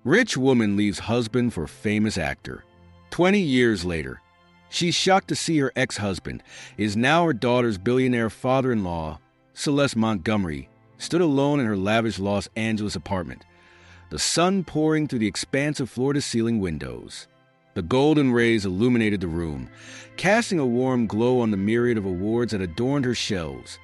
Rich woman leaves husband for famous actor. 20 years later, she's shocked to see her ex-husband is now her daughter's billionaire father-in-law. Celeste Montgomery stood alone in her lavish Los Angeles apartment, the sun pouring through the expansive floor-to-ceiling windows. The golden rays illuminated the room, casting a warm glow on the myriad of awards that adorned her shelves.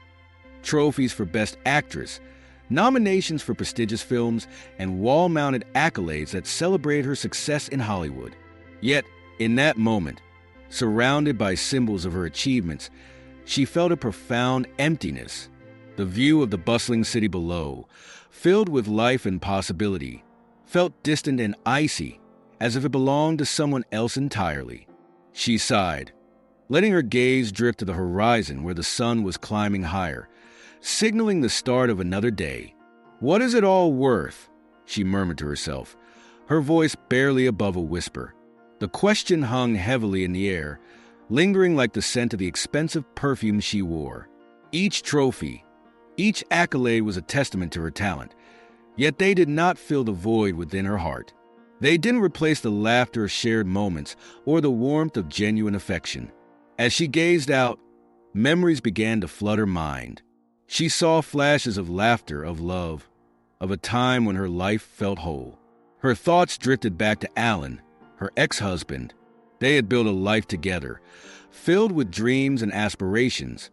Trophies for Best Actress, nominations for prestigious films, and wall-mounted accolades that celebrated her success in Hollywood. Yet, in that moment, surrounded by symbols of her achievements, she felt a profound emptiness. The view of the bustling city below, filled with life and possibility, felt distant and icy, as if it belonged to someone else entirely. She sighed, letting her gaze drift to the horizon where the sun was climbing higher, signaling the start of another day. "What is it all worth?" she murmured to herself, her voice barely above a whisper. The question hung heavily in the air, lingering like the scent of the expensive perfume she wore. Each trophy, each accolade was a testament to her talent, yet they did not fill the void within her heart. They didn't replace the laughter of shared moments or the warmth of genuine affection. As she gazed out, memories began to flood her mind. She saw flashes of laughter, of love, of a time when her life felt whole. Her thoughts drifted back to Alan, her ex-husband. They had built a life together, filled with dreams and aspirations,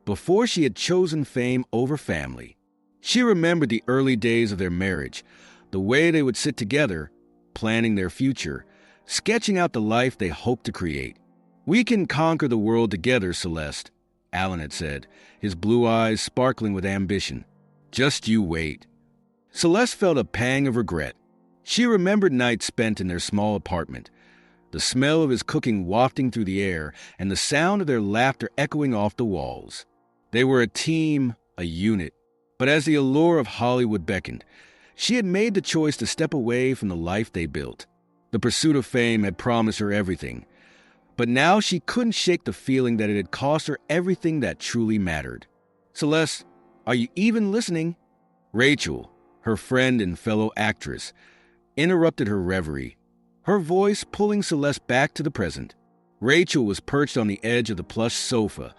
before she had chosen fame over family. She remembered the early days of their marriage, the way they would sit together, planning their future, sketching out the life they hoped to create. "We can conquer the world together, Celeste," Alan had said, his blue eyes sparkling with ambition. "Just you wait." Celeste felt a pang of regret. She remembered nights spent in their small apartment, the smell of his cooking wafting through the air and the sound of their laughter echoing off the walls. They were a team, a unit. But as the allure of Hollywood beckoned, she had made the choice to step away from the life they built. The pursuit of fame had promised her everything, but now she couldn't shake the feeling that it had cost her everything that truly mattered. "Celeste, are you even listening?" Rachel, her friend and fellow actress, interrupted her reverie, her voice pulling Celeste back to the present. Rachel was perched on the edge of the plush sofa,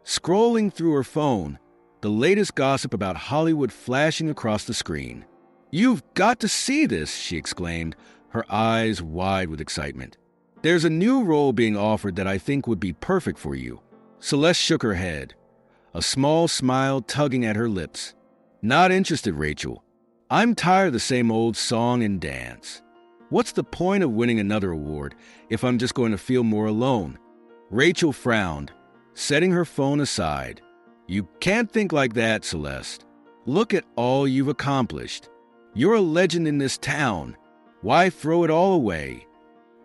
scrolling through her phone, the latest gossip about Hollywood flashing across the screen. "You've got to see this," she exclaimed, her eyes wide with excitement. "There's a new role being offered that I think would be perfect for you." Celeste shook her head, a small smile tugging at her lips. "Not interested, Rachel. I'm tired of the same old song and dance. What's the point of winning another award if I'm just going to feel more alone?" Rachel frowned, setting her phone aside. "You can't think like that, Celeste. Look at all you've accomplished. You're a legend in this town. Why throw it all away?"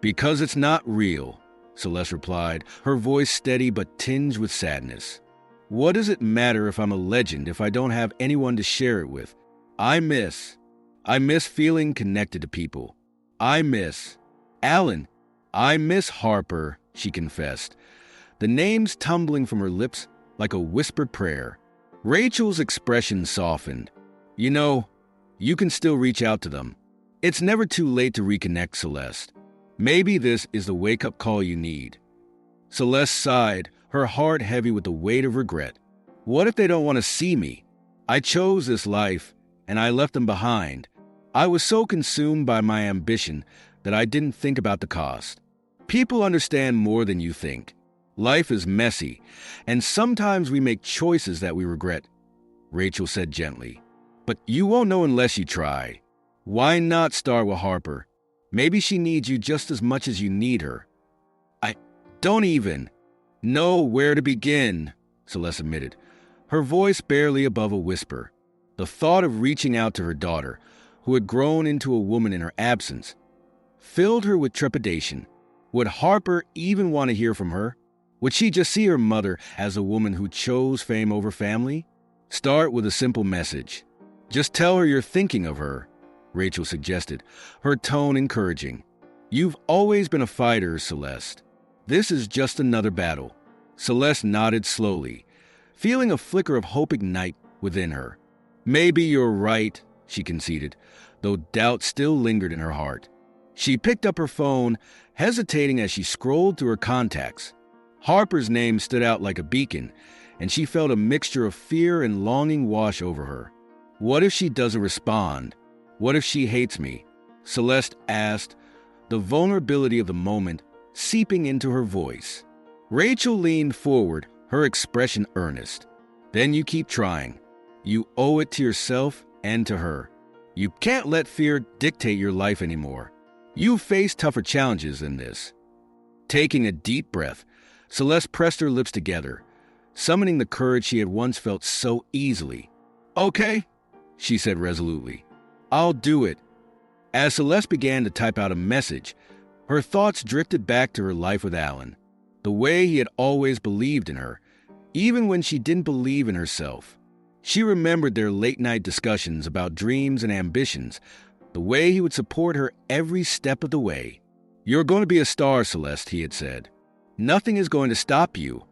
"Because it's not real," Celeste replied, her voice steady but tinged with sadness. "What does it matter if I'm a legend if I don't have anyone to share it with? I miss feeling connected to people. I miss Alan. I miss Harper," she confessed, the names tumbling from her lips like a whispered prayer. Rachel's expression softened. "You know, you can still reach out to them. It's never too late to reconnect, Celeste. Maybe this is the wake-up call you need." Celeste sighed, her heart heavy with the weight of regret. "What if they don't want to see me? I chose this life, and I left them behind. I was so consumed by my ambition that I didn't think about the cost. People understand more than you think. Life is messy, and sometimes we make choices that we regret," Rachel said gently. "But you won't know unless you try. Why not start with Harper? Maybe she needs you just as much as you need her." "I don't even know where to begin," Celeste admitted, her voice barely above a whisper. The thought of reaching out to her daughter, who had grown into a woman in her absence, filled her with trepidation. Would Harper even want to hear from her? Would she just see her mother as a woman who chose fame over family? "Start with a simple message. Just tell her you're thinking of her," Rachel suggested, her tone encouraging. "You've always been a fighter, Celeste. This is just another battle." Celeste nodded slowly, feeling a flicker of hope ignite within her. "Maybe you're right," she conceded, though doubt still lingered in her heart. She picked up her phone, hesitating as she scrolled through her contacts. Harper's name stood out like a beacon, and she felt a mixture of fear and longing wash over her. What if she doesn't respond? What if she hates me? Celeste asked, the vulnerability of the moment seeping into her voice. Rachel leaned forward, her expression earnest. Then you keep trying. You owe it to yourself and to her. You can't let fear dictate your life anymore. You've faced tougher challenges than this. Taking a deep breath, Celeste pressed her lips together, summoning the courage she had once felt so easily. Okay, she said resolutely. I'll do it. As Celeste began to type out a message, her thoughts drifted back to her life with Alan, the way he had always believed in her, even when she didn't believe in herself. She remembered their late-night discussions about dreams and ambitions, the way he would support her every step of the way. You're going to be a star, Celeste, he had said. Nothing is going to stop you.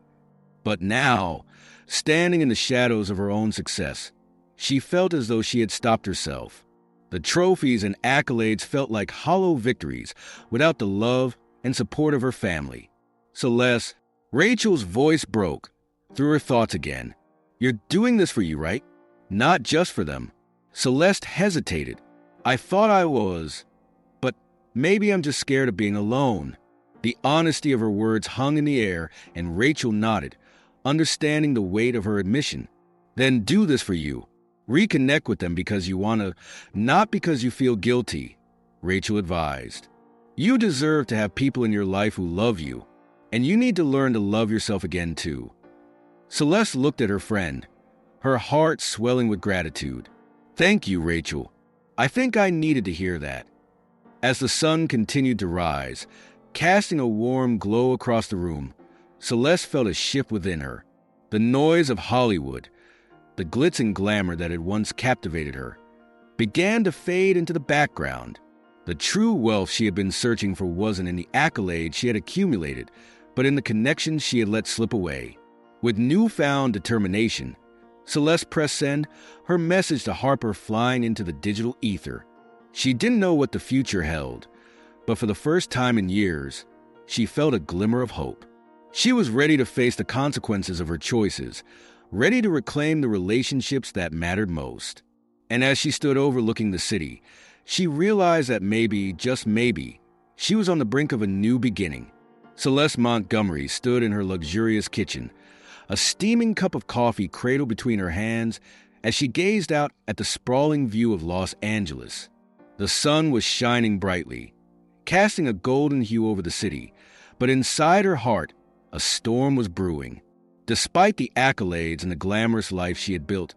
But now, standing in the shadows of her own success, she felt as though she had stopped herself. The trophies and accolades felt like hollow victories without the love and support of her family. Celeste, Rachel's voice broke through her thoughts again. You're doing this for you, right? Not just for them. Celeste hesitated. I thought I was, but maybe I'm just scared of being alone. The honesty of her words hung in the air, and Rachel nodded, understanding the weight of her admission. Then do this for you. Reconnect with them because you want to, not because you feel guilty, Rachel advised. You deserve to have people in your life who love you, and you need to learn to love yourself again too. Celeste looked at her friend, her heart swelling with gratitude. Thank you, Rachel. I think I needed to hear that. As the sun continued to rise, casting a warm glow across the room, Celeste felt a shift within her. The noise of Hollywood, the glitz and glamour that had once captivated her, began to fade into the background. The true wealth she had been searching for wasn't in the accolades she had accumulated, but in the connections she had let slip away. With newfound determination, Celeste pressed send, her message to Harper flying into the digital ether. She didn't know what the future held, but for the first time in years, she felt a glimmer of hope. She was ready to face the consequences of her choices, ready to reclaim the relationships that mattered most. And as she stood overlooking the city, she realized that maybe, just maybe, she was on the brink of a new beginning. Celeste Montgomery stood in her luxurious kitchen, a steaming cup of coffee cradled between her hands as she gazed out at the sprawling view of Los Angeles. The sun was shining brightly, casting a golden hue over the city, but inside her heart, a storm was brewing. Despite the accolades and the glamorous life she had built,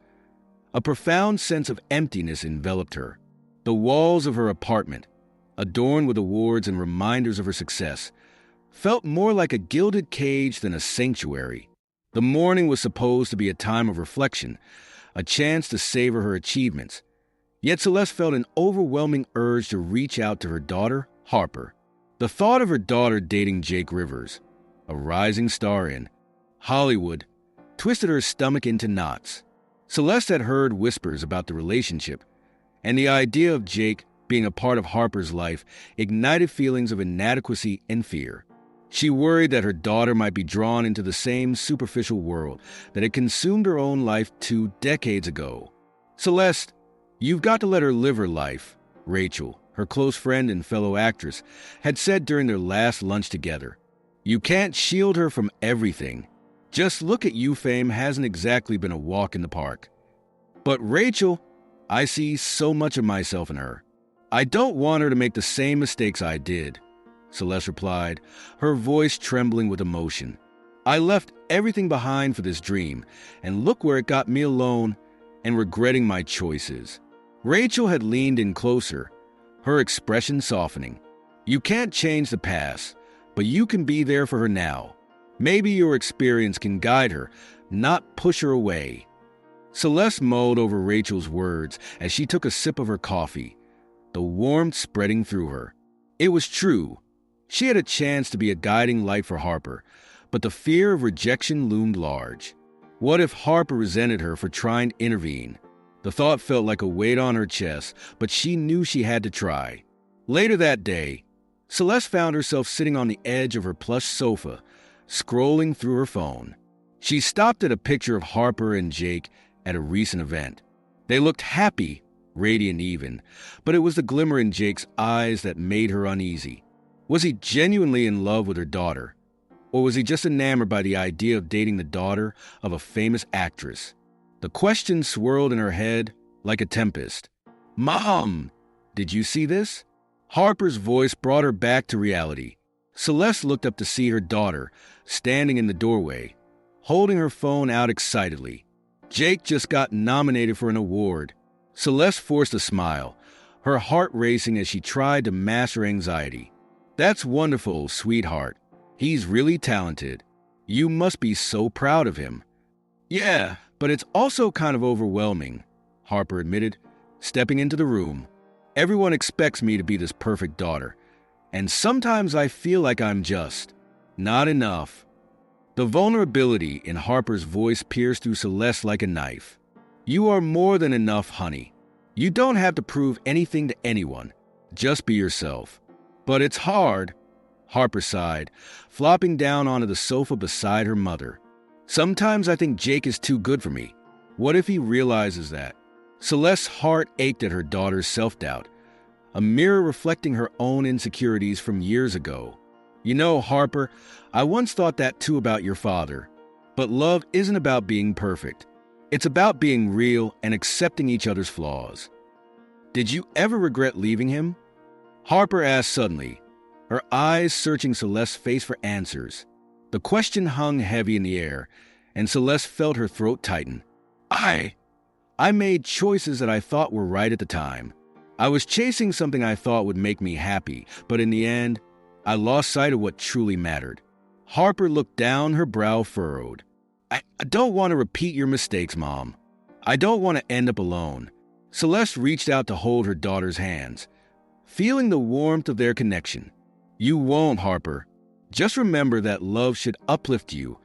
a profound sense of emptiness enveloped her. The walls of her apartment, adorned with awards and reminders of her success, felt more like a gilded cage than a sanctuary. The morning was supposed to be a time of reflection, a chance to savor her achievements. Yet Celeste felt an overwhelming urge to reach out to her daughter, Harper. The thought of her daughter dating Jake Rivers, a rising star in Hollywood, twisted her stomach into knots. Celeste had heard whispers about the relationship, and the idea of Jake being a part of Harper's life ignited feelings of inadequacy and fear. She worried that her daughter might be drawn into the same superficial world that had consumed her own life 2 decades ago. Celeste, you've got to let her live her life, Rachel, her close friend and fellow actress, had said during their last lunch together. You can't shield her from everything. Just look at you fame hasn't exactly been a walk in the park. But Rachel, I see so much of myself in her. I don't want her to make the same mistakes I did, Celeste replied, her voice trembling with emotion. I left everything behind for this dream, and look where it got me alone and regretting my choices. Rachel had leaned in closer, her expression softening. You can't change the past, but you can be there for her now. Maybe your experience can guide her, not push her away. Celeste mulled over Rachel's words as she took a sip of her coffee, the warmth spreading through her. It was true. She had a chance to be a guiding light for Harper, but the fear of rejection loomed large. What if Harper resented her for trying to intervene? The thought felt like a weight on her chest, but she knew she had to try. Later that day, Celeste found herself sitting on the edge of her plush sofa, scrolling through her phone. She stopped at a picture of Harper and Jake at a recent event. They looked happy, radiant even, but it was the glimmer in Jake's eyes that made her uneasy. Was he genuinely in love with her daughter? Or was he just enamored by the idea of dating the daughter of a famous actress? The question swirled in her head like a tempest. "Mom, did you see this?" Harper's voice brought her back to reality. Celeste looked up to see her daughter standing in the doorway, holding her phone out excitedly. Jake just got nominated for an award. Celeste forced a smile, her heart racing as she tried to master anxiety. "That's wonderful, sweetheart. He's really talented. You must be so proud of him." "Yeah, but it's also kind of overwhelming," Harper admitted, stepping into the room. "Everyone expects me to be this perfect daughter, and sometimes I feel like I'm just not enough." The vulnerability in Harper's voice pierced through Celeste like a knife. "You are more than enough, honey. You don't have to prove anything to anyone. Just be yourself." "But it's hard," Harper sighed, flopping down onto the sofa beside her mother. "Sometimes I think Jake is too good for me. What if he realizes that?" Celeste's heart ached at her daughter's self-doubt, a mirror reflecting her own insecurities from years ago. "You know, Harper, I once thought that too about your father. But love isn't about being perfect. It's about being real and accepting each other's flaws." "Did you ever regret leaving him?" Harper asked suddenly, her eyes searching Celeste's face for answers. The question hung heavy in the air, and Celeste felt her throat tighten. I made choices that I thought were right at the time. I was chasing something I thought would make me happy, but in the end, I lost sight of what truly mattered." Harper looked down, her brow furrowed. I don't want to repeat your mistakes, Mom. I don't want to end up alone." Celeste reached out to hold her daughter's hands, feeling the warmth of their connection. "You won't, Harper. Just remember that love should uplift you,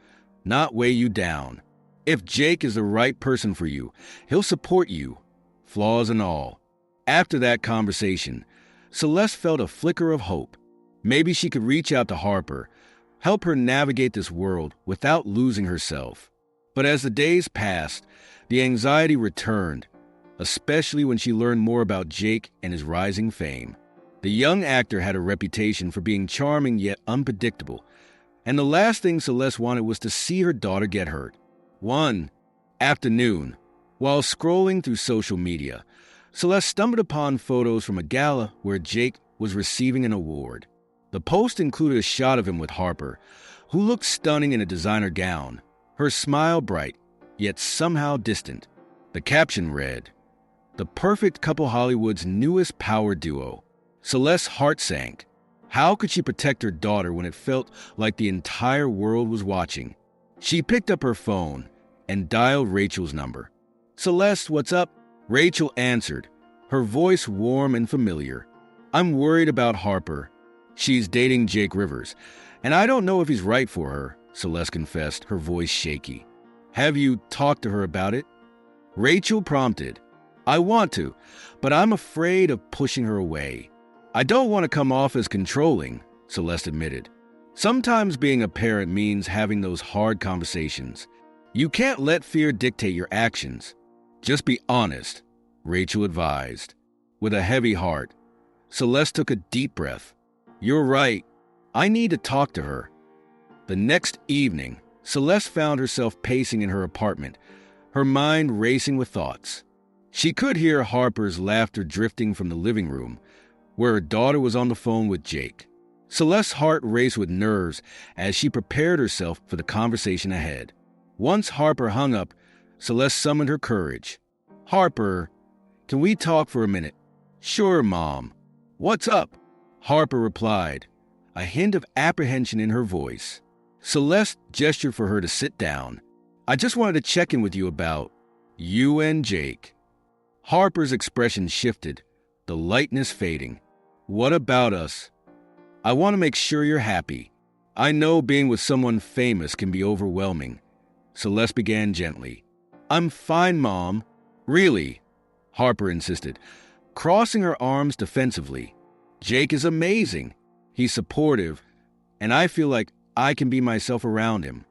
not weigh you down. If Jake is the right person for you, he'll support you, flaws and all." After that conversation, Celeste felt a flicker of hope. Maybe she could reach out to Harper, help her navigate this world without losing herself. But as the days passed, the anxiety returned, especially when she learned more about Jake and his rising fame. The young actor had a reputation for being charming yet unpredictable, and the last thing Celeste wanted was to see her daughter get hurt. One afternoon, while scrolling through social media, Celeste stumbled upon photos from a gala where Jake was receiving an award. The post included a shot of him with Harper, who looked stunning in a designer gown, her smile bright, yet somehow distant. The caption read, "The perfect couple, Hollywood's newest power duo." Celeste's heart sank. How could she protect her daughter when it felt like the entire world was watching? She picked up her phone and dialed Rachel's number. "Celeste, what's up?" Rachel answered, her voice warm and familiar. "I'm worried about Harper. She's dating Jake Rivers, and I don't know if he's right for her," Celeste confessed, her voice shaky. "Have you talked to her about it?" Rachel prompted. "I want to, but I'm afraid of pushing her away." "I don't want to come off as controlling," Celeste admitted. "Sometimes being a parent means having those hard conversations. You can't let fear dictate your actions. Just be honest," Rachel advised. With a heavy heart, Celeste took a deep breath. "You're right. I need to talk to her." The next evening, Celeste found herself pacing in her apartment, her mind racing with thoughts. She could hear Harper's laughter drifting from the living room, where her daughter was on the phone with Jake. Celeste's heart raced with nerves as she prepared herself for the conversation ahead. Once Harper hung up, Celeste summoned her courage. "Harper, can we talk for a minute?" "Sure, Mom. What's up?" Harper replied, a hint of apprehension in her voice. Celeste gestured for her to sit down. "I just wanted to check in with you about you and Jake." Harper's expression shifted, the lightness fading. "What about us?" "I want to make sure you're happy. I know being with someone famous can be overwhelming." Celeste began gently. "I'm fine, Mom. Really, Harper insisted, crossing her arms defensively. "Jake is amazing. He's supportive, and I feel like I can be myself around him."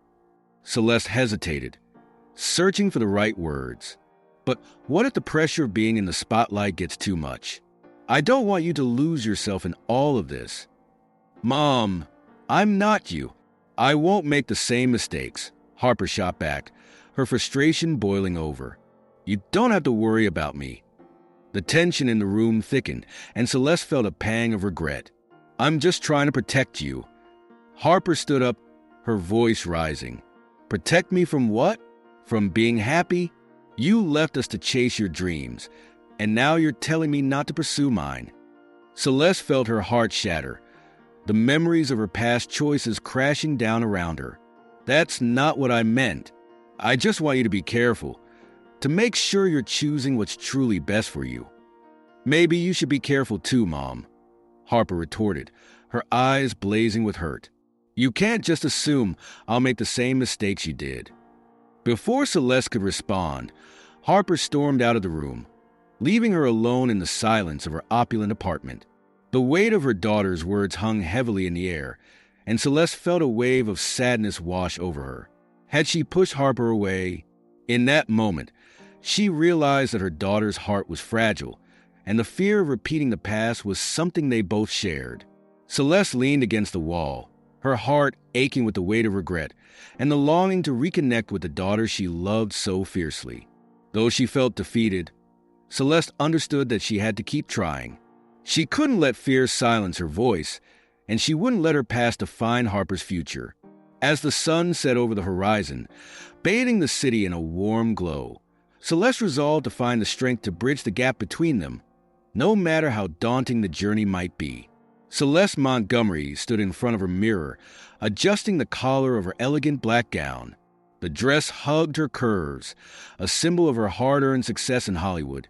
Celeste hesitated, searching for the right words. But what if the pressure of being in the spotlight gets too much? "I don't want you to lose yourself in all of this." "Mom, I'm not you. I won't make the same mistakes," Harper shot back, her frustration boiling over. "You don't have to worry about me." The tension in the room thickened, and Celeste felt a pang of regret. "I'm just trying to protect you." Harper stood up, her voice rising. "Protect me from what? From being happy? You left us to chase your dreams, and now you're telling me not to pursue mine." Celeste felt her heart shatter, the memories of her past choices crashing down around her. "That's not what I meant. I just want you to be careful, to make sure you're choosing what's truly best for you." "Maybe you should be careful too, Mom," Harper retorted, her eyes blazing with hurt. "You can't just assume I'll make the same mistakes you did." Before Celeste could respond, Harper stormed out of the room, leaving her alone in the silence of her opulent apartment. The weight of her daughter's words hung heavily in the air, and Celeste felt a wave of sadness wash over her. Had she pushed Harper away? In that moment, she realized that her daughter's heart was fragile, and the fear of repeating the past was something they both shared. Celeste leaned against the wall, her heart aching with the weight of regret and the longing to reconnect with the daughter she loved so fiercely. Though she felt defeated, Celeste understood that she had to keep trying. She couldn't let fear silence her voice, and she wouldn't let her past define Harper's future. As the sun set over the horizon, bathing the city in a warm glow, Celeste resolved to find the strength to bridge the gap between them, no matter how daunting the journey might be. Celeste Montgomery stood in front of her mirror, adjusting the collar of her elegant black gown. The dress hugged her curves, a symbol of her hard-earned success in Hollywood.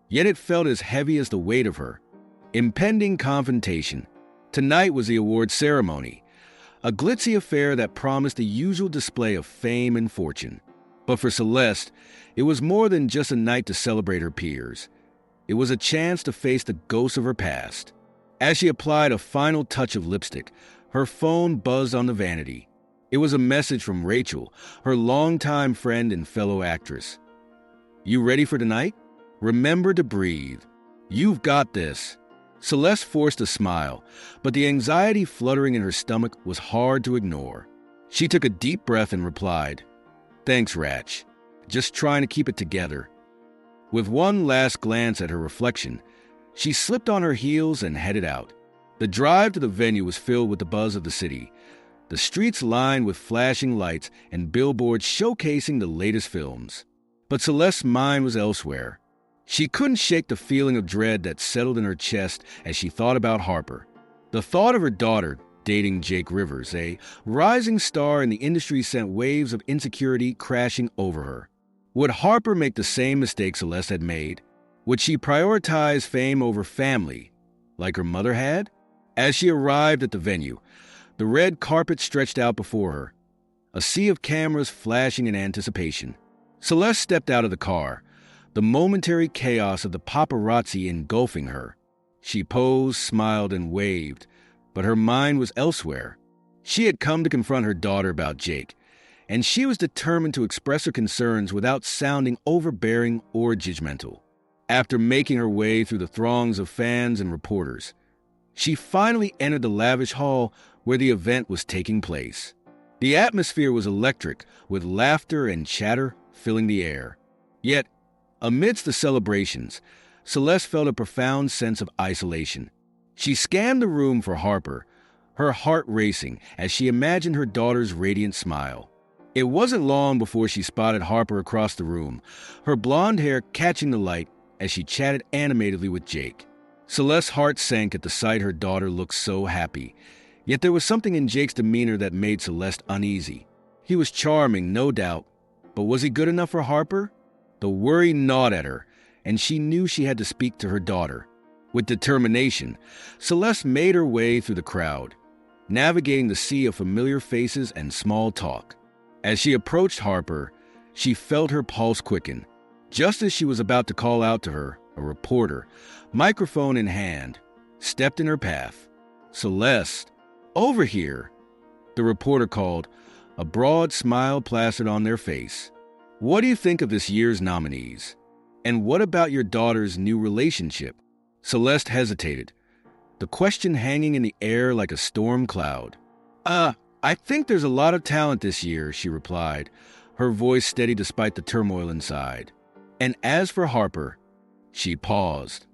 Yet it felt as heavy as the weight of her impending confrontation. Tonight was the awards ceremony, a glitzy affair that promised the usual display of fame and fortune. But for Celeste, it was more than just a night to celebrate her peers. It was a chance to face the ghosts of her past. As she applied a final touch of lipstick, her phone buzzed on the vanity. It was a message from Rachel, her longtime friend and fellow actress. "You ready for tonight? Remember to breathe. You've got this." Celeste forced a smile, but the anxiety fluttering in her stomach was hard to ignore. She took a deep breath and replied, "Thanks, Ratch. Just trying to keep it together." With one last glance at her reflection, she slipped on her heels and headed out. The drive to the venue was filled with the buzz of the city, the streets lined with flashing lights and billboards showcasing the latest films. But Celeste's mind was elsewhere. She couldn't shake the feeling of dread that settled in her chest as she thought about Harper. The thought of her daughter dating Jake Rivers, a rising star in the industry, sent waves of insecurity crashing over her. Would Harper make the same mistake Celeste had made? Would she prioritize fame over family, like her mother had? As she arrived at the venue, the red carpet stretched out before her, a sea of cameras flashing in anticipation. Celeste stepped out of the car, the momentary chaos of the paparazzi engulfing her. She posed, smiled, and waved, but her mind was elsewhere. She had come to confront her daughter about Jake, and she was determined to express her concerns without sounding overbearing or judgmental. After making her way through the throngs of fans and reporters, she finally entered the lavish hall where the event was taking place. The atmosphere was electric, with laughter and chatter filling the air. Yet, amidst the celebrations, Celeste felt a profound sense of isolation. She scanned the room for Harper, her heart racing as she imagined her daughter's radiant smile. It wasn't long before she spotted Harper across the room, her blonde hair catching the light as she chatted animatedly with Jake. Celeste's heart sank at the sight her daughter looked so happy, yet there was something in Jake's demeanor that made Celeste uneasy. He was charming, no doubt, but was he good enough for Harper? The worry gnawed at her, and she knew she had to speak to her daughter. With determination, Celeste made her way through the crowd, navigating the sea of familiar faces and small talk. As she approached Harper, she felt her pulse quicken. Just as she was about to call out to her, a reporter, microphone in hand, stepped in her path. "Celeste, over here," the reporter called, a broad smile plastered on their face. "What do you think of this year's nominees? And what about your daughter's new relationship?" Celeste hesitated, the question hanging in the air like a storm cloud. I think there's a lot of talent this year," she replied, her voice steady despite the turmoil inside. "And as for Harper," she paused,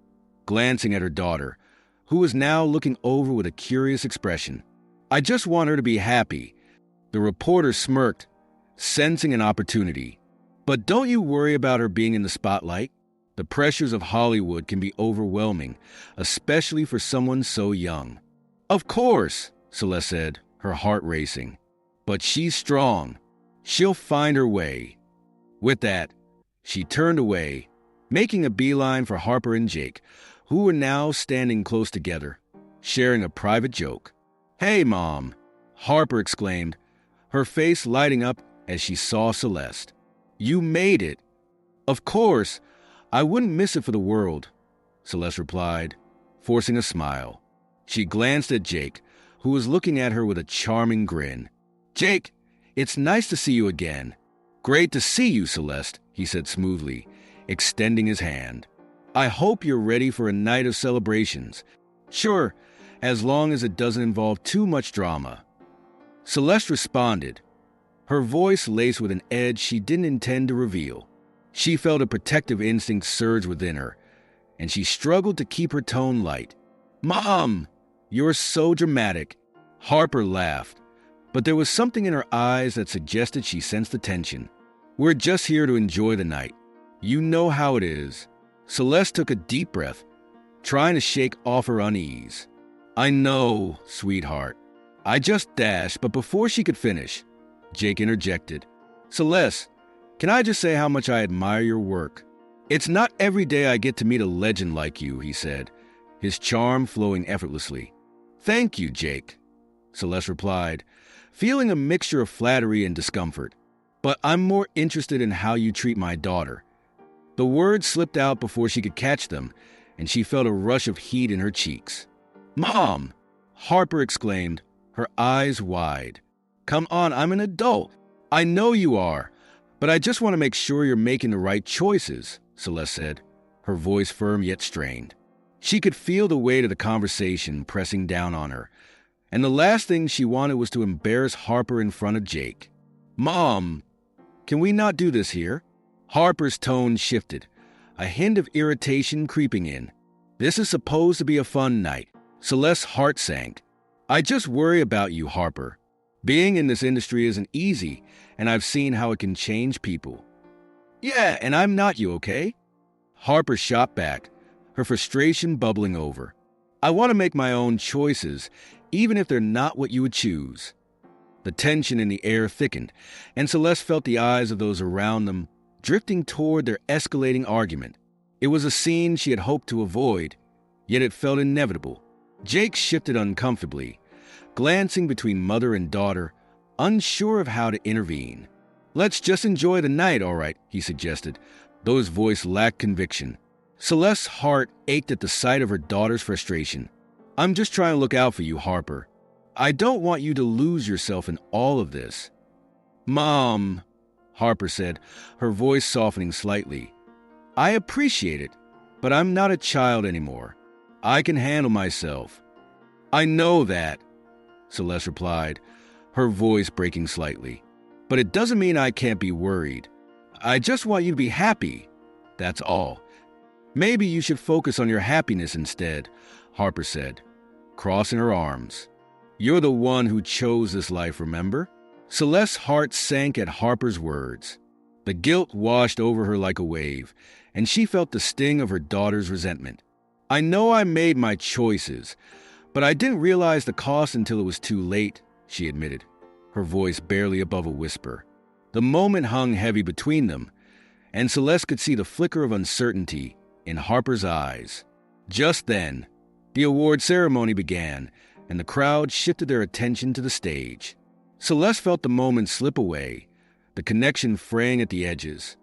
glancing at her daughter, who was now looking over with a curious expression. "I just want her to be happy." The reporter smirked, sensing an opportunity. "But don't you worry about her being in the spotlight. The pressures of Hollywood can be overwhelming, especially for someone so young." "Of course," Celeste said, her heart racing. "But she's strong. She'll find her way." With that, she turned away, making a beeline for Harper and Jake, who were now standing close together, sharing a private joke. "Hey, Mom," Harper exclaimed, her face lighting up as she saw Celeste. "You made it." "Of course, I wouldn't miss it for the world," Celeste replied, forcing a smile. She glanced at Jake, who was looking at her with a charming grin. "Jake, it's nice to see you again." "Great to see you, Celeste," he said smoothly, extending his hand. "I hope you're ready for a night of celebrations." "Sure, as long as it doesn't involve too much drama." Celeste responded, her voice laced with an edge she didn't intend to reveal. She felt a protective instinct surge within her, and she struggled to keep her tone light. "Mom, you're so dramatic." Harper laughed, but there was something in her eyes that suggested she sensed the tension. "We're just here to enjoy the night. You know how it is." Celeste took a deep breath, trying to shake off her unease. "I know, sweetheart." "I just dashed," but before she could finish, Jake interjected. "Celeste, can I just say how much I admire your work? It's not every day I get to meet a legend like you," he said, his charm flowing effortlessly. "Thank you, Jake," Celeste replied, feeling a mixture of flattery and discomfort. "But I'm more interested in how you treat my daughter." The words slipped out before she could catch them, and she felt a rush of heat in her cheeks. "Mom!" Harper exclaimed, her eyes wide. "Come on, I'm an adult." "I know you are, but I just want to make sure you're making the right choices," Celeste said, her voice firm yet strained. She could feel the weight of the conversation pressing down on her, and the last thing she wanted was to embarrass Harper in front of Jake. "Mom, can we not do this here?" Harper's tone shifted, a hint of irritation creeping in. "This is supposed to be a fun night." Celeste's heart sank. "I just worry about you, Harper. Being in this industry isn't easy, and I've seen how it can change people." "Yeah, and I'm not you, okay?" Harper shot back, her frustration bubbling over. "I want to make my own choices, even if they're not what you would choose." The tension in the air thickened, and Celeste felt the eyes of those around them drifting toward their escalating argument. It was a scene she had hoped to avoid, yet it felt inevitable. Jake shifted uncomfortably, glancing between mother and daughter, unsure of how to intervene. "Let's just enjoy the night, all right," he suggested, though his voice lacked conviction. Celeste's heart ached at the sight of her daughter's frustration. "I'm just trying to look out for you, Harper. I don't want you to lose yourself in all of this." "Mom," Harper said, her voice softening slightly. "I appreciate it, but I'm not a child anymore. I can handle myself." "I know that," Celeste replied, her voice breaking slightly. "But it doesn't mean I can't be worried. I just want you to be happy. That's all." "Maybe you should focus on your happiness instead," Harper said, crossing her arms. "You're the one who chose this life, remember?" Celeste's heart sank at Harper's words. The guilt washed over her like a wave, and she felt the sting of her daughter's resentment. "I know I made my choices, but I didn't realize the cost until it was too late," she admitted, her voice barely above a whisper. The moment hung heavy between them, and Celeste could see the flicker of uncertainty in Harper's eyes. Just then, the award ceremony began, and the crowd shifted their attention to the stage. Celeste felt the moment slip away, the connection fraying at the edges.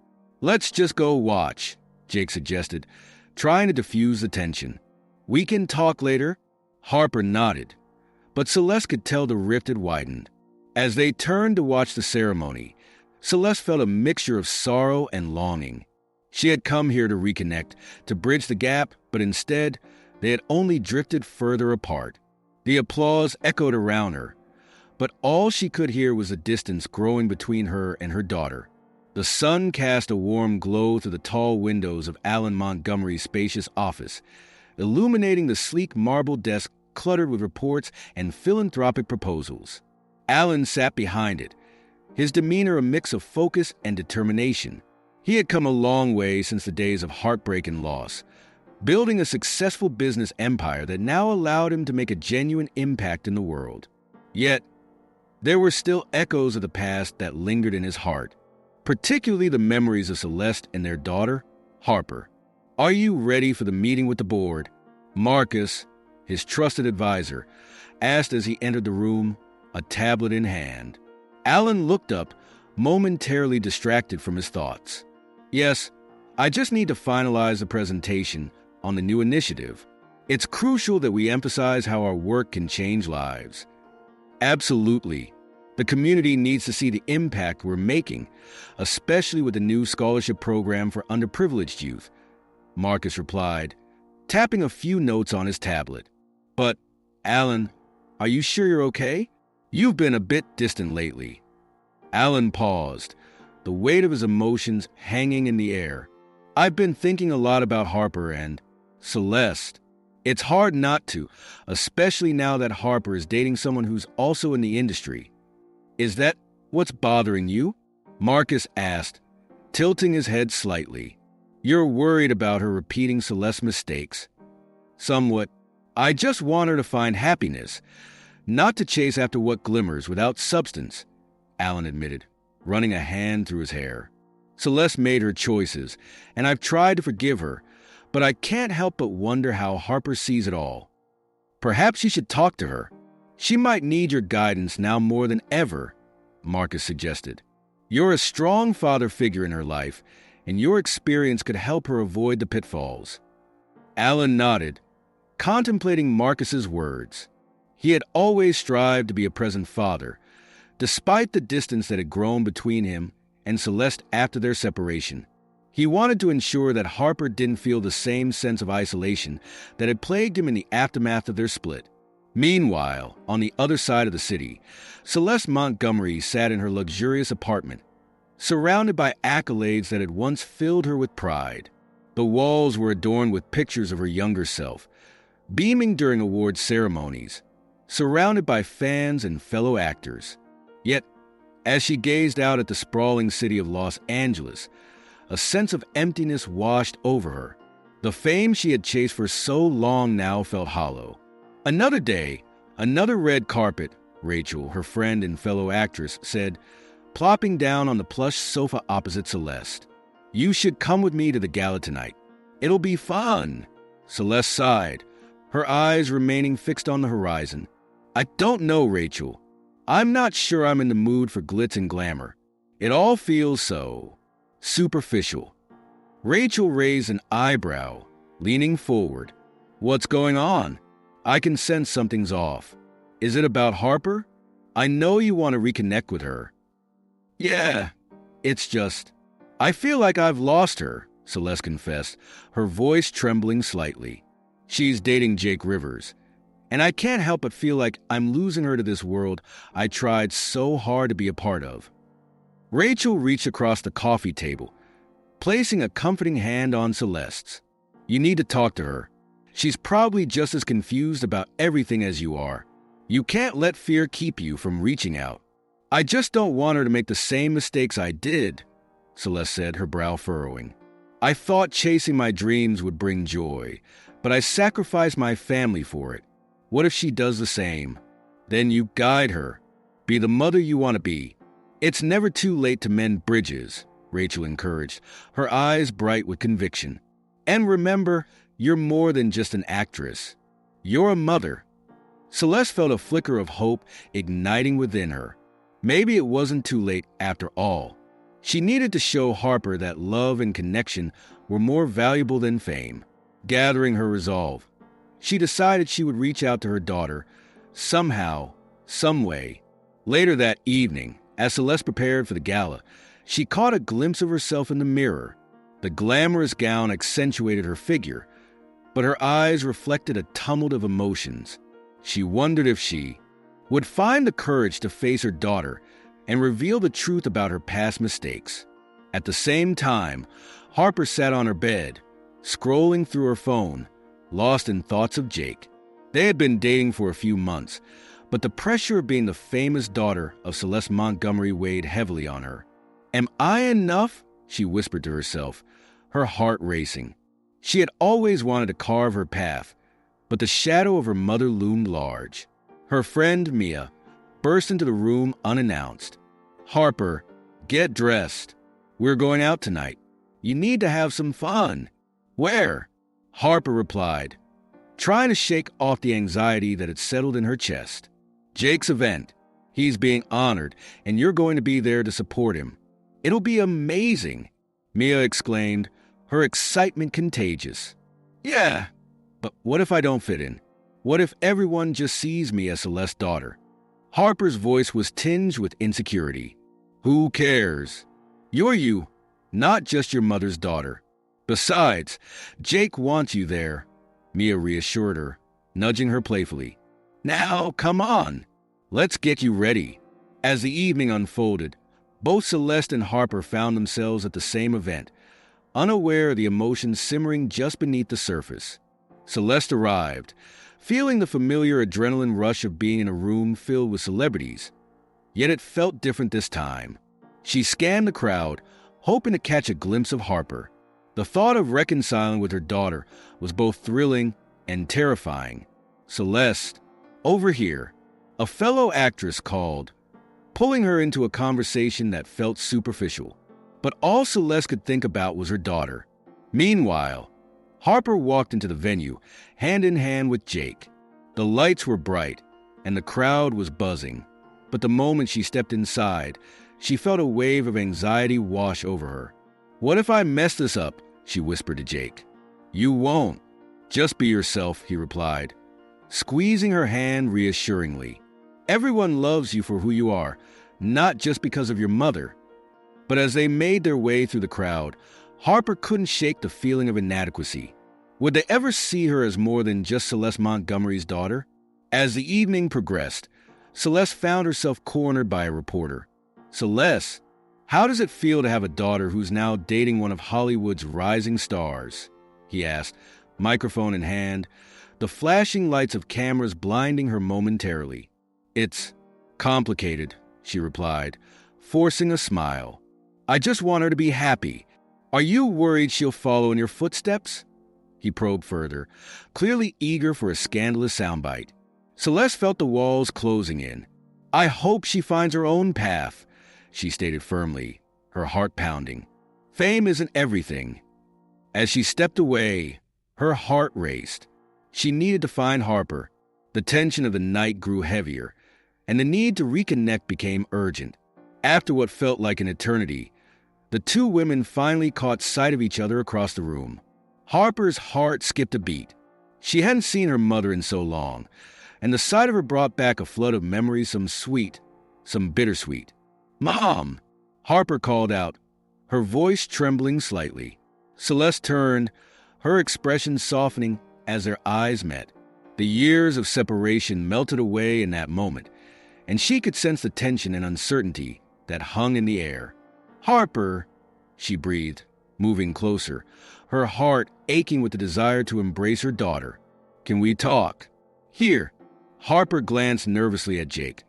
Let's just go watch, Jake suggested, trying to diffuse the tension. We can talk later. Harper nodded, but Celeste could tell the rift had widened. As they turned to watch the ceremony, Celeste felt a mixture of sorrow and longing. She had come here to reconnect, to bridge the gap, but instead, they had only drifted further apart. The applause echoed around her, but all she could hear was the distance growing between her and her daughter. The sun cast a warm glow through the tall windows of Alan Montgomery's spacious office, illuminating the sleek marble desk cluttered with reports and philanthropic proposals. Alan sat behind it, his demeanor a mix of focus and determination. He had come a long way since the days of heartbreak and loss, building a successful business empire that now allowed him to make a genuine impact in the world. Yet, there were still echoes of the past that lingered in his heart, particularly the memories of Celeste and their daughter, Harper. "Are you ready for the meeting with the board?" Marcus, his trusted advisor, asked as he entered the room, a tablet in hand. Alan looked up, momentarily distracted from his thoughts. "Yes, I just need to finalize the presentation on the new initiative. It's crucial that we emphasize how our work can change lives." "Absolutely. The community needs to see the impact we're making, especially with the new scholarship program for underprivileged youth," Marcus replied, tapping a few notes on his tablet. "But, Alan, are you sure you're okay? You've been a bit distant lately." Alan paused, the weight of his emotions hanging in the air. "I've been thinking a lot about Harper and Celeste. It's hard not to, especially now that Harper is dating someone who's also in the industry." "Is that what's bothering you?" Marcus asked, tilting his head slightly. "You're worried about her repeating Celeste's mistakes." "Somewhat. I just want her to find happiness, not to chase after what glimmers without substance," Alan admitted, running a hand through his hair. "Celeste made her choices, and I've tried to forgive her, but I can't help but wonder how Harper sees it all. Perhaps you should talk to her. She might need your guidance now more than ever," Marcus suggested. "You're a strong father figure in her life, and your experience could help her avoid the pitfalls." Alan nodded, contemplating Marcus's words. He had always strived to be a present father, despite the distance that had grown between him and Celeste after their separation. He wanted to ensure that Harper didn't feel the same sense of isolation that had plagued him in the aftermath of their split. Meanwhile, on the other side of the city, Celeste Montgomery sat in her luxurious apartment, surrounded by accolades that had once filled her with pride. The walls were adorned with pictures of her younger self, beaming during award ceremonies, surrounded by fans and fellow actors. Yet, as she gazed out at the sprawling city of Los Angeles, a sense of emptiness washed over her. The fame she had chased for so long now felt hollow. Another day, another red carpet, Rachel, her friend and fellow actress, said, plopping down on the plush sofa opposite Celeste. "You should come with me to the gala tonight. It'll be fun." Celeste sighed, her eyes remaining fixed on the horizon. "I don't know, Rachel. I'm not sure I'm in the mood for glitz and glamour. It all feels so superficial." Rachel raised an eyebrow, leaning forward. "What's going on? I can sense something's off. Is it about Harper? I know you want to reconnect with her." "Yeah, it's just, I feel like I've lost her," Celeste confessed, her voice trembling slightly. "She's dating Jake Rivers, and I can't help but feel like I'm losing her to this world I tried so hard to be a part of." Rachel reached across the coffee table, placing a comforting hand on Celeste's. "You need to talk to her. She's probably just as confused about everything as you are. You can't let fear keep you from reaching out." "I just don't want her to make the same mistakes I did," Celeste said, her brow furrowing. "I thought chasing my dreams would bring joy, but I sacrificed my family for it. What if she does the same? Then you guide her. Be the mother you want to be. It's never too late to mend bridges," Rachel encouraged, her eyes bright with conviction. "And remember, you're more than just an actress. You're a mother." Celeste felt a flicker of hope igniting within her. Maybe it wasn't too late after all. She needed to show Harper that love and connection were more valuable than fame. Gathering her resolve, she decided she would reach out to her daughter, somehow, some way. Later that evening, as Celeste prepared for the gala, she caught a glimpse of herself in the mirror. The glamorous gown accentuated her figure, but her eyes reflected a tumult of emotions. She wondered if she would find the courage to face her daughter and reveal the truth about her past mistakes. At the same time, Harper sat on her bed, scrolling through her phone, lost in thoughts of Jake. They had been dating for a few months, but the pressure of being the famous daughter of Celeste Montgomery weighed heavily on her. "Am I enough?" she whispered to herself, her heart racing. She had always wanted to carve her path, but the shadow of her mother loomed large. Her friend, Mia, burst into the room unannounced. "Harper, get dressed. We're going out tonight. You need to have some fun." "Where?" Harper replied, trying to shake off the anxiety that had settled in her chest. "Jake's event. He's being honored, and you're going to be there to support him. It'll be amazing," Mia exclaimed, her excitement contagious. "Yeah, but what if I don't fit in? What if everyone just sees me as Celeste's daughter?" Harper's voice was tinged with insecurity. "Who cares? You're you, not just your mother's daughter. Besides, Jake wants you there," Mia reassured her, nudging her playfully. "Now, come on. Let's get you ready." As the evening unfolded, both Celeste and Harper found themselves at the same event, unaware of the emotions simmering just beneath the surface. Celeste arrived, feeling the familiar adrenaline rush of being in a room filled with celebrities. Yet it felt different this time. She scanned the crowd, hoping to catch a glimpse of Harper. The thought of reconciling with her daughter was both thrilling and terrifying. "Celeste, over here," a fellow actress called, pulling her into a conversation that felt superficial. But all Celeste could think about was her daughter. Meanwhile, Harper walked into the venue, hand in hand with Jake. The lights were bright, and the crowd was buzzing. But the moment she stepped inside, she felt a wave of anxiety wash over her. "What if I mess this up?" she whispered to Jake. "You won't. Just be yourself," he replied, squeezing her hand reassuringly. "Everyone loves you for who you are, not just because of your mother." But as they made their way through the crowd, Harper couldn't shake the feeling of inadequacy. Would they ever see her as more than just Celeste Montgomery's daughter? As the evening progressed, Celeste found herself cornered by a reporter. "Celeste, how does it feel to have a daughter who's now dating one of Hollywood's rising stars?" he asked, microphone in hand, the flashing lights of cameras blinding her momentarily. "It's complicated," she replied, forcing a smile. "I just want her to be happy. Are you worried she'll follow in your footsteps?" He probed further, clearly eager for a scandalous soundbite. Celeste felt the walls closing in. "I hope she finds her own path," she stated firmly, her heart pounding. "Fame isn't everything." As she stepped away, her heart raced. She needed to find Harper. The tension of the night grew heavier, and the need to reconnect became urgent. After what felt like an eternity, the two women finally caught sight of each other across the room. Harper's heart skipped a beat. She hadn't seen her mother in so long, and the sight of her brought back a flood of memories, some sweet, some bittersweet. "Mom!" Harper called out, her voice trembling slightly. Celeste turned, her expression softening as their eyes met. The years of separation melted away in that moment, and she could sense the tension and uncertainty that hung in the air. "Harper," she breathed, moving closer, her heart aching with the desire to embrace her daughter. "Can we talk?" "Here." Harper glanced nervously at Jake,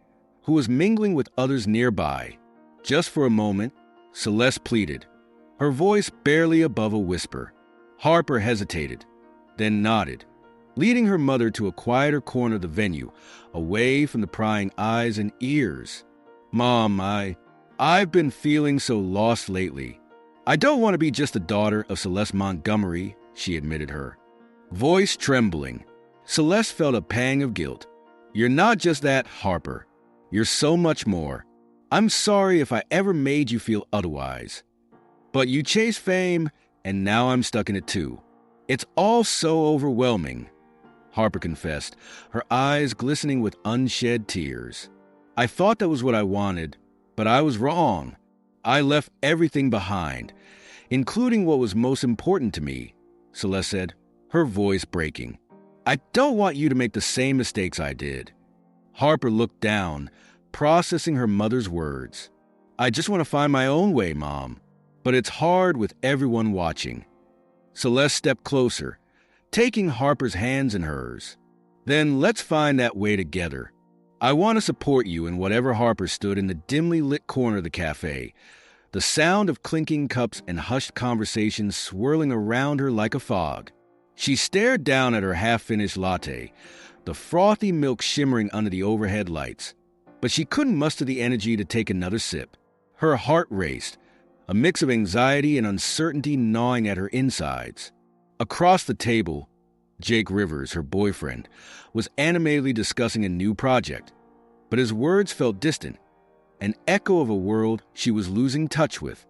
who was mingling with others nearby. "Just for a moment," Celeste pleaded, her voice barely above a whisper. Harper hesitated, then nodded, leading her mother to a quieter corner of the venue, away from the prying eyes and ears. "Mom, I've been feeling so lost lately. I don't want to be just the daughter of Celeste Montgomery," she admitted her. Voice trembling, Celeste felt a pang of guilt. "You're not just that, Harper. You're so much more. I'm sorry if I ever made you feel otherwise. But you chased fame, and now I'm stuck in it too. It's all so overwhelming, Harper confessed, her eyes glistening with unshed tears. I thought that was what I wanted, but I was wrong. I left everything behind, including what was most important to me, Celeste said, her voice breaking. I don't want you to make the same mistakes I did. Harper looked down, processing her mother's words. I just want to find my own way, Mom. But it's hard with everyone watching. Celeste stepped closer, taking Harper's hands in hers. Then let's find that way together. I want to support you in whatever. Harper stood in the dimly lit corner of the cafe, the sound of clinking cups and hushed conversations swirling around her like a fog. She stared down at her half-finished latte, the frothy milk shimmering under the overhead lights. But she couldn't muster the energy to take another sip. Her heart raced, a mix of anxiety and uncertainty gnawing at her insides. Across the table, Jake Rivers, her boyfriend, was animatedly discussing a new project, but his words felt distant, an echo of a world she was losing touch with.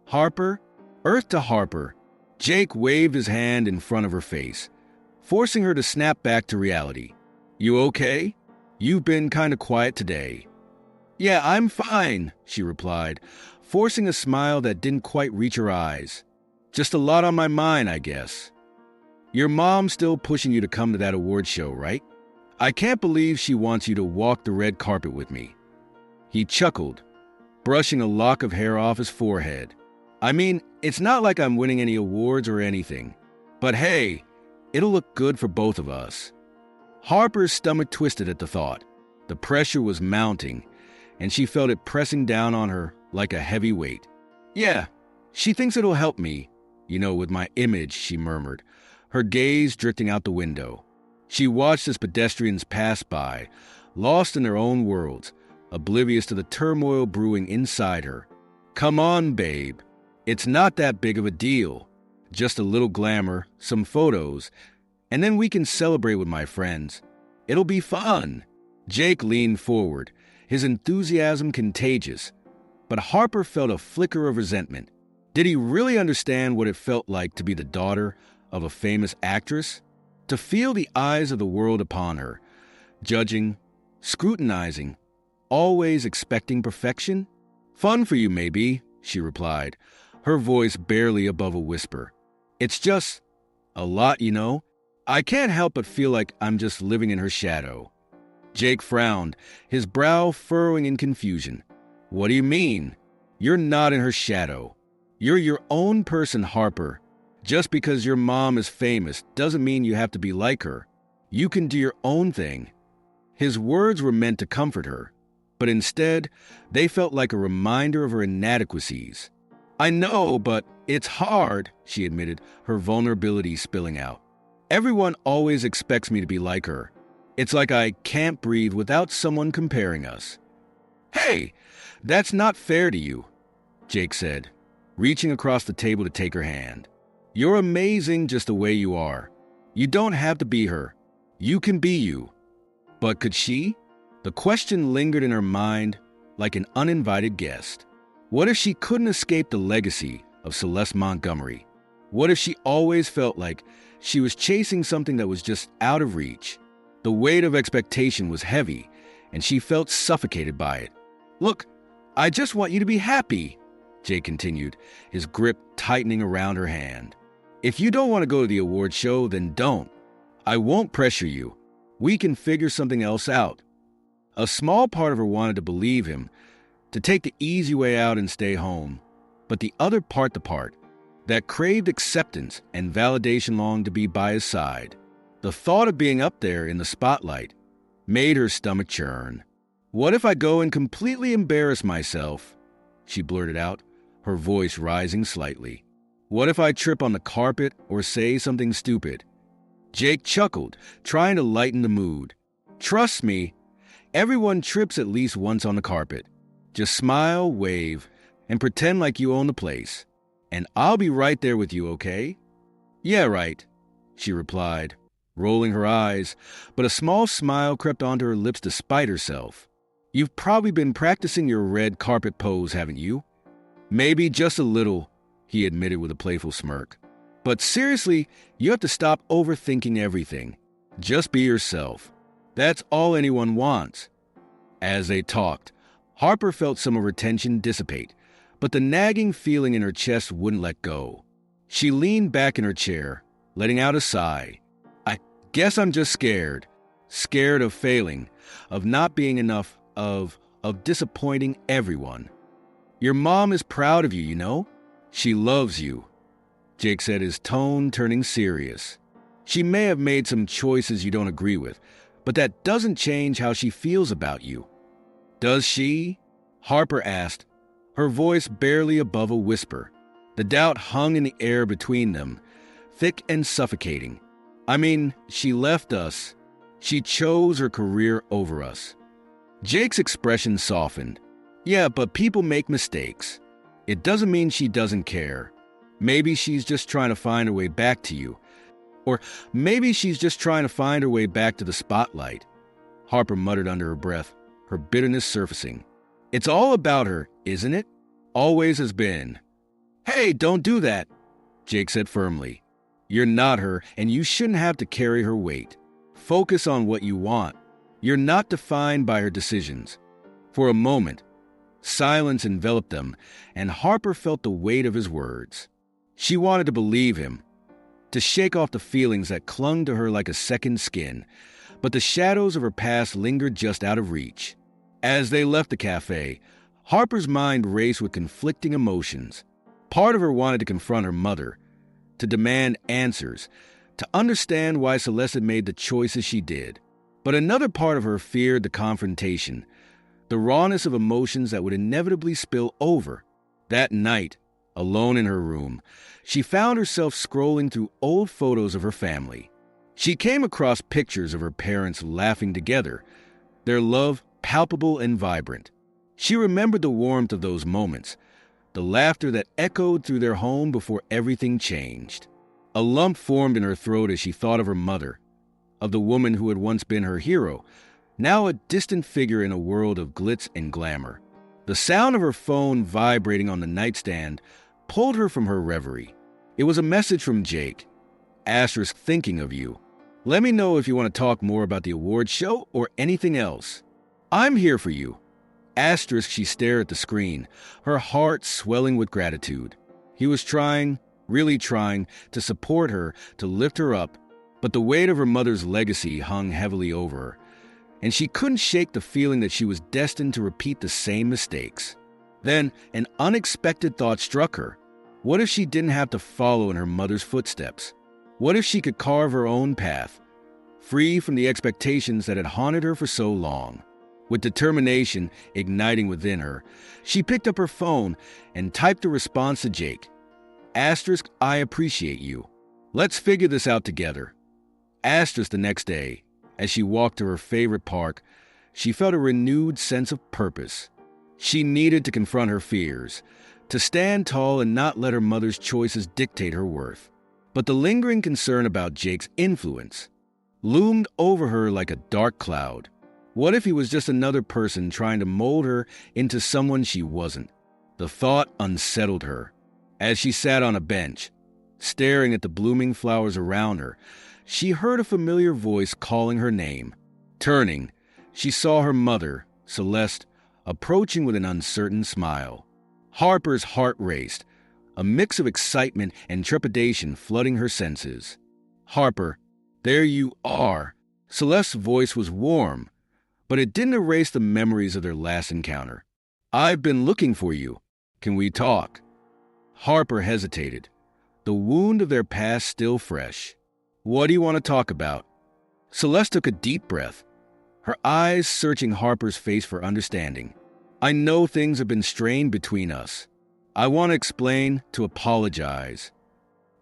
Harper, earth to Harper, Jake waved his hand in front of her face, forcing her to snap back to reality. You okay? You've been kind of quiet today. Yeah, I'm fine, she replied, forcing a smile that didn't quite reach her eyes. Just a lot on my mind, I guess. Your mom's still pushing you to come to that award show, right? I can't believe she wants you to walk the red carpet with me. He chuckled, brushing a lock of hair off his forehead. I mean, it's not like I'm winning any awards or anything. But hey, it'll look good for both of us. Harper's stomach twisted at the thought. The pressure was mounting, and she felt it pressing down on her like a heavy weight. Yeah, she thinks it'll help me, with my image, she murmured, her gaze drifting out the window. She watched as pedestrians passed by, lost in their own worlds, oblivious to the turmoil brewing inside her. Come on, babe. It's not that big of a deal. Just a little glamour, some photos, and then we can celebrate with my friends. It'll be fun. Jake leaned forward, his enthusiasm contagious, but Harper felt a flicker of resentment. Did he really understand what it felt like to be the daughter of a famous actress? To feel the eyes of the world upon her, judging, scrutinizing, always expecting perfection? Fun for you, maybe, she replied, her voice barely above a whisper. It's just a lot, I can't help but feel like I'm just living in her shadow. Jake frowned, his brow furrowing in confusion. What do you mean? You're not in her shadow. You're your own person, Harper. Just because your mom is famous doesn't mean you have to be like her. You can do your own thing. His words were meant to comfort her, but instead, they felt like a reminder of her inadequacies. I know, but it's hard, she admitted, her vulnerability spilling out. Everyone always expects me to be like her. It's like I can't breathe without someone comparing us. Hey, that's not fair to you, Jake said, reaching across the table to take her hand. You're amazing just the way you are. You don't have to be her. You can be you. But could she? The question lingered in her mind like an uninvited guest. What if she couldn't escape the legacy of Celeste Montgomery? What if she always felt like she was chasing something that was just out of reach? The weight of expectation was heavy, and she felt suffocated by it. Look, I just want you to be happy, Jake continued, his grip tightening around her hand. If you don't want to go to the award show, then don't. I won't pressure you. We can figure something else out. A small part of her wanted to believe him, to take the easy way out and stay home. But the other part, that craved acceptance and validation, longed to be by his side. The thought of being up there in the spotlight made her stomach churn. What if I go and completely embarrass myself? She blurted out, her voice rising slightly. What if I trip on the carpet or say something stupid? Jake chuckled, trying to lighten the mood. Trust me, everyone trips at least once on the carpet. Just smile, wave, and pretend like you own the place. And I'll be right there with you, okay? Yeah, right, she replied, rolling her eyes, but a small smile crept onto her lips despite herself. You've probably been practicing your red carpet pose, haven't you? Maybe just a little, he admitted with a playful smirk. But seriously, you have to stop overthinking everything. Just be yourself. That's all anyone wants. As they talked, Harper felt some of her tension dissipate, but the nagging feeling in her chest wouldn't let go. She leaned back in her chair, letting out a sigh. I guess I'm just scared. Scared of failing, of not being enough, of disappointing everyone. Your mom is proud of you, you know? She loves you, Jake said, his tone turning serious. She may have made some choices you don't agree with, but that doesn't change how she feels about you. Does she? Harper asked, her voice barely above a whisper. The doubt hung in the air between them, thick and suffocating. I mean, she left us. She chose her career over us. Jake's expression softened. Yeah, but people make mistakes. It doesn't mean she doesn't care. Maybe she's just trying to find her way back to you. Or maybe she's just trying to find her way back to the spotlight. Harper muttered under her breath, her bitterness surfacing. It's all about her, isn't it? Always has been. Hey, don't do that, Jake said firmly. You're not her, and you shouldn't have to carry her weight. Focus on what you want. You're not defined by her decisions. For a moment, silence enveloped them, and Harper felt the weight of his words. She wanted to believe him, to shake off the feelings that clung to her like a second skin, but the shadows of her past lingered just out of reach. As they left the cafe, Harper's mind raced with conflicting emotions. Part of her wanted to confront her mother, to demand answers, to understand why Celeste had made the choices she did. But another part of her feared the confrontation, the rawness of emotions that would inevitably spill over. That night, alone in her room, she found herself scrolling through old photos of her family. She came across pictures of her parents laughing together, their love palpable and vibrant. She remembered the warmth of those moments, the laughter that echoed through their home before everything changed. A lump formed in her throat as she thought of her mother, of the woman who had once been her hero, now a distant figure in a world of glitz and glamour. The sound of her phone vibrating on the nightstand pulled her from her reverie. It was a message from Jake. Asterisk, thinking of you. Let me know if you want to talk more about the awards show or anything else. I'm here for you. Asterisk, she stared at the screen, her heart swelling with gratitude. He was trying, really trying, to support her, to lift her up, but the weight of her mother's legacy hung heavily over her, and she couldn't shake the feeling that she was destined to repeat the same mistakes. Then an unexpected thought struck her. What if she didn't have to follow in her mother's footsteps? What if she could carve her own path, free from the expectations that had haunted her for so long? With determination igniting within her, she picked up her phone and typed a response to Jake. Asterisk, I appreciate you. Let's figure this out together. Asterisk, the next day, as she walked to her favorite park, she felt a renewed sense of purpose. She needed to confront her fears, to stand tall and not let her mother's choices dictate her worth. But the lingering concern about Jake's influence loomed over her like a dark cloud. What if he was just another person trying to mold her into someone she wasn't? The thought unsettled her. As she sat on a bench, staring at the blooming flowers around her, she heard a familiar voice calling her name. Turning, she saw her mother, Celeste, approaching with an uncertain smile. Harper's heart raced, a mix of excitement and trepidation flooding her senses. Harper, there you are. Celeste's voice was warm, but it didn't erase the memories of their last encounter. I've been looking for you. Can we talk? Harper hesitated, the wound of their past still fresh. What do you want to talk about? Celeste took a deep breath, her eyes searching Harper's face for understanding. I know things have been strained between us. I want to explain, to apologize.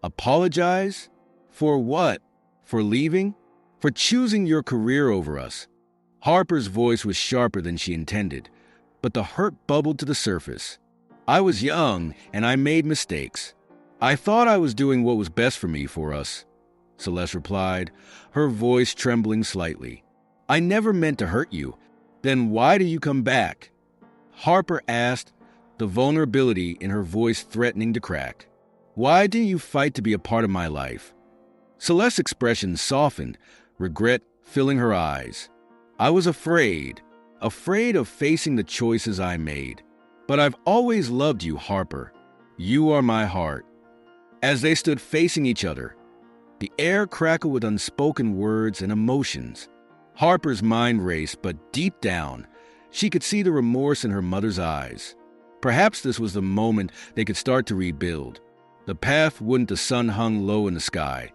Apologize? For what? For leaving? For choosing your career over us? Harper's voice was sharper than she intended, but the hurt bubbled to the surface. I was young, and I made mistakes. I thought I was doing what was best for me, for us, Celeste replied, her voice trembling slightly. I never meant to hurt you. Then why do you come back? Harper asked, the vulnerability in her voice threatening to crack. Why do you fight to be a part of my life? Celeste's expression softened, regret filling her eyes. I was afraid of facing the choices I made. But I've always loved you, Harper. You are my heart. As they stood facing each other, the air crackled with unspoken words and emotions. Harper's mind raced, but deep down, she could see the remorse in her mother's eyes. Perhaps this was the moment they could start to rebuild. The path wouldn't the sun hung low in the sky,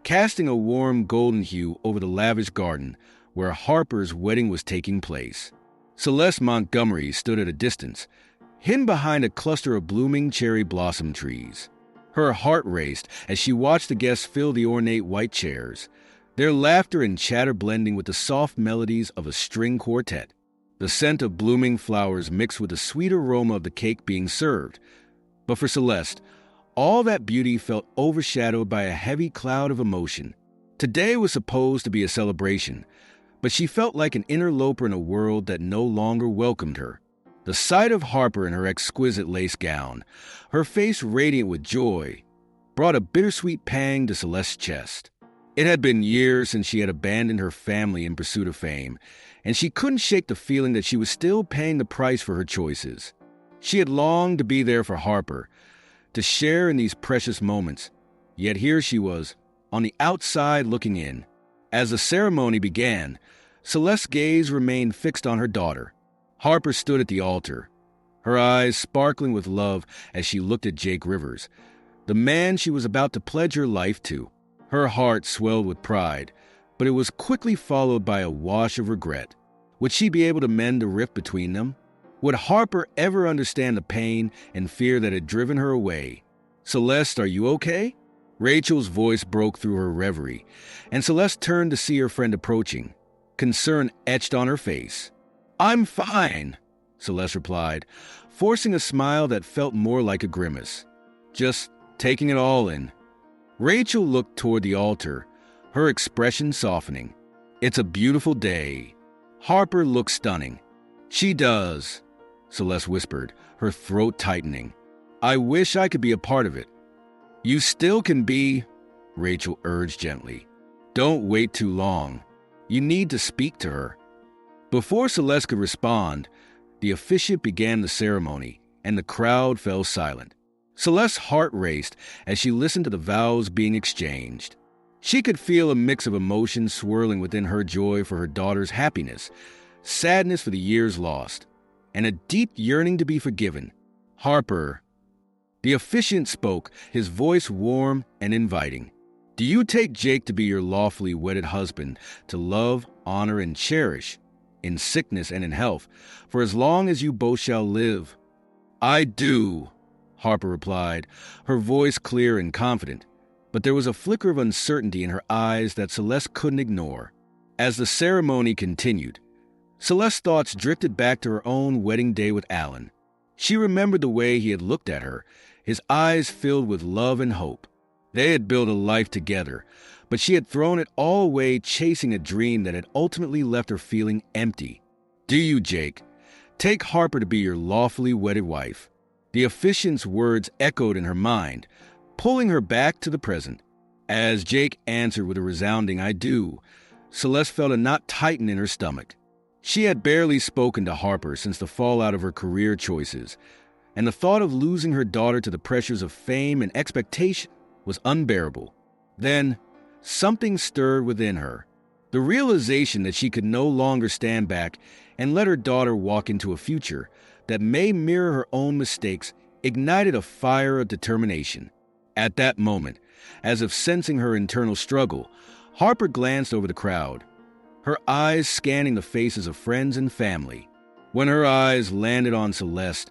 casting a warm golden hue over the lavish garden where Harper's wedding was taking place. Celeste Montgomery stood at a distance, hidden behind a cluster of blooming cherry blossom trees. Her heart raced as she watched the guests fill the ornate white chairs, their laughter and chatter blending with the soft melodies of a string quartet. The scent of blooming flowers mixed with the sweet aroma of the cake being served. But for Celeste, all that beauty felt overshadowed by a heavy cloud of emotion. Today was supposed to be a celebration, but she felt like an interloper in a world that no longer welcomed her. The sight of Harper in her exquisite lace gown, her face radiant with joy, brought a bittersweet pang to Celeste's chest. It had been years since she had abandoned her family in pursuit of fame, and she couldn't shake the feeling that she was still paying the price for her choices. She had longed to be there for Harper, to share in these precious moments, yet here she was, on the outside looking in. As the ceremony began, Celeste's gaze remained fixed on her daughter. Harper stood at the altar, her eyes sparkling with love as she looked at Jake Rivers, the man she was about to pledge her life to. Her heart swelled with pride, but it was quickly followed by a wash of regret. Would she be able to mend the rift between them? Would Harper ever understand the pain and fear that had driven her away? Celeste, are you okay? Rachel's voice broke through her reverie, and Celeste turned to see her friend approaching, concern etched on her face. I'm fine, Celeste replied, forcing a smile that felt more like a grimace. Just taking it all in. Rachel looked toward the altar, her expression softening. It's a beautiful day. Harper looks stunning. She does, Celeste whispered, her throat tightening. I wish I could be a part of it. You still can be, Rachel urged gently. Don't wait too long. You need to speak to her. Before Celeste could respond, the officiant began the ceremony, and the crowd fell silent. Celeste's heart raced as she listened to the vows being exchanged. She could feel a mix of emotions swirling within her: joy for her daughter's happiness, sadness for the years lost, and a deep yearning to be forgiven. Harper. The officiant spoke, his voice warm and inviting. Do you take Jake to be your lawfully wedded husband, to love, honor, and cherish, in sickness and in health, for as long as you both shall live? I do, Harper replied, her voice clear and confident, but there was a flicker of uncertainty in her eyes that Celeste couldn't ignore. As the ceremony continued, Celeste's thoughts drifted back to her own wedding day with Alan. She remembered the way he had looked at her, his eyes filled with love and hope. They had built a life together, but she had thrown it all away chasing a dream that had ultimately left her feeling empty. Do you, Jake, take Harper to be your lawfully wedded wife? The officiant's words echoed in her mind, pulling her back to the present. As Jake answered with a resounding I do, Celeste felt a knot tighten in her stomach. She had barely spoken to Harper since the fallout of her career choices, and the thought of losing her daughter to the pressures of fame and expectation was unbearable. Then, something stirred within her. The realization that she could no longer stand back and let her daughter walk into a future that may mirror her own mistakes ignited a fire of determination. At that moment, as if sensing her internal struggle, Harper glanced over the crowd, her eyes scanning the faces of friends and family. When her eyes landed on Celeste,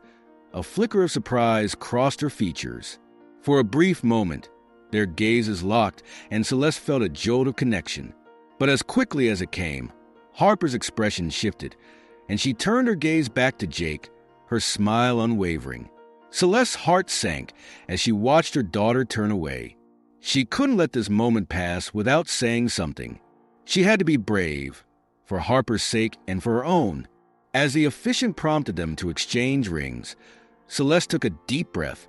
a flicker of surprise crossed her features. For a brief moment, their gazes locked, and Celeste felt a jolt of connection. But as quickly as it came, Harper's expression shifted, and she turned her gaze back to Jake, her smile unwavering. Celeste's heart sank as she watched her daughter turn away. She couldn't let this moment pass without saying something. She had to be brave, for Harper's sake and for her own. As the officiant prompted them to exchange rings, Celeste took a deep breath,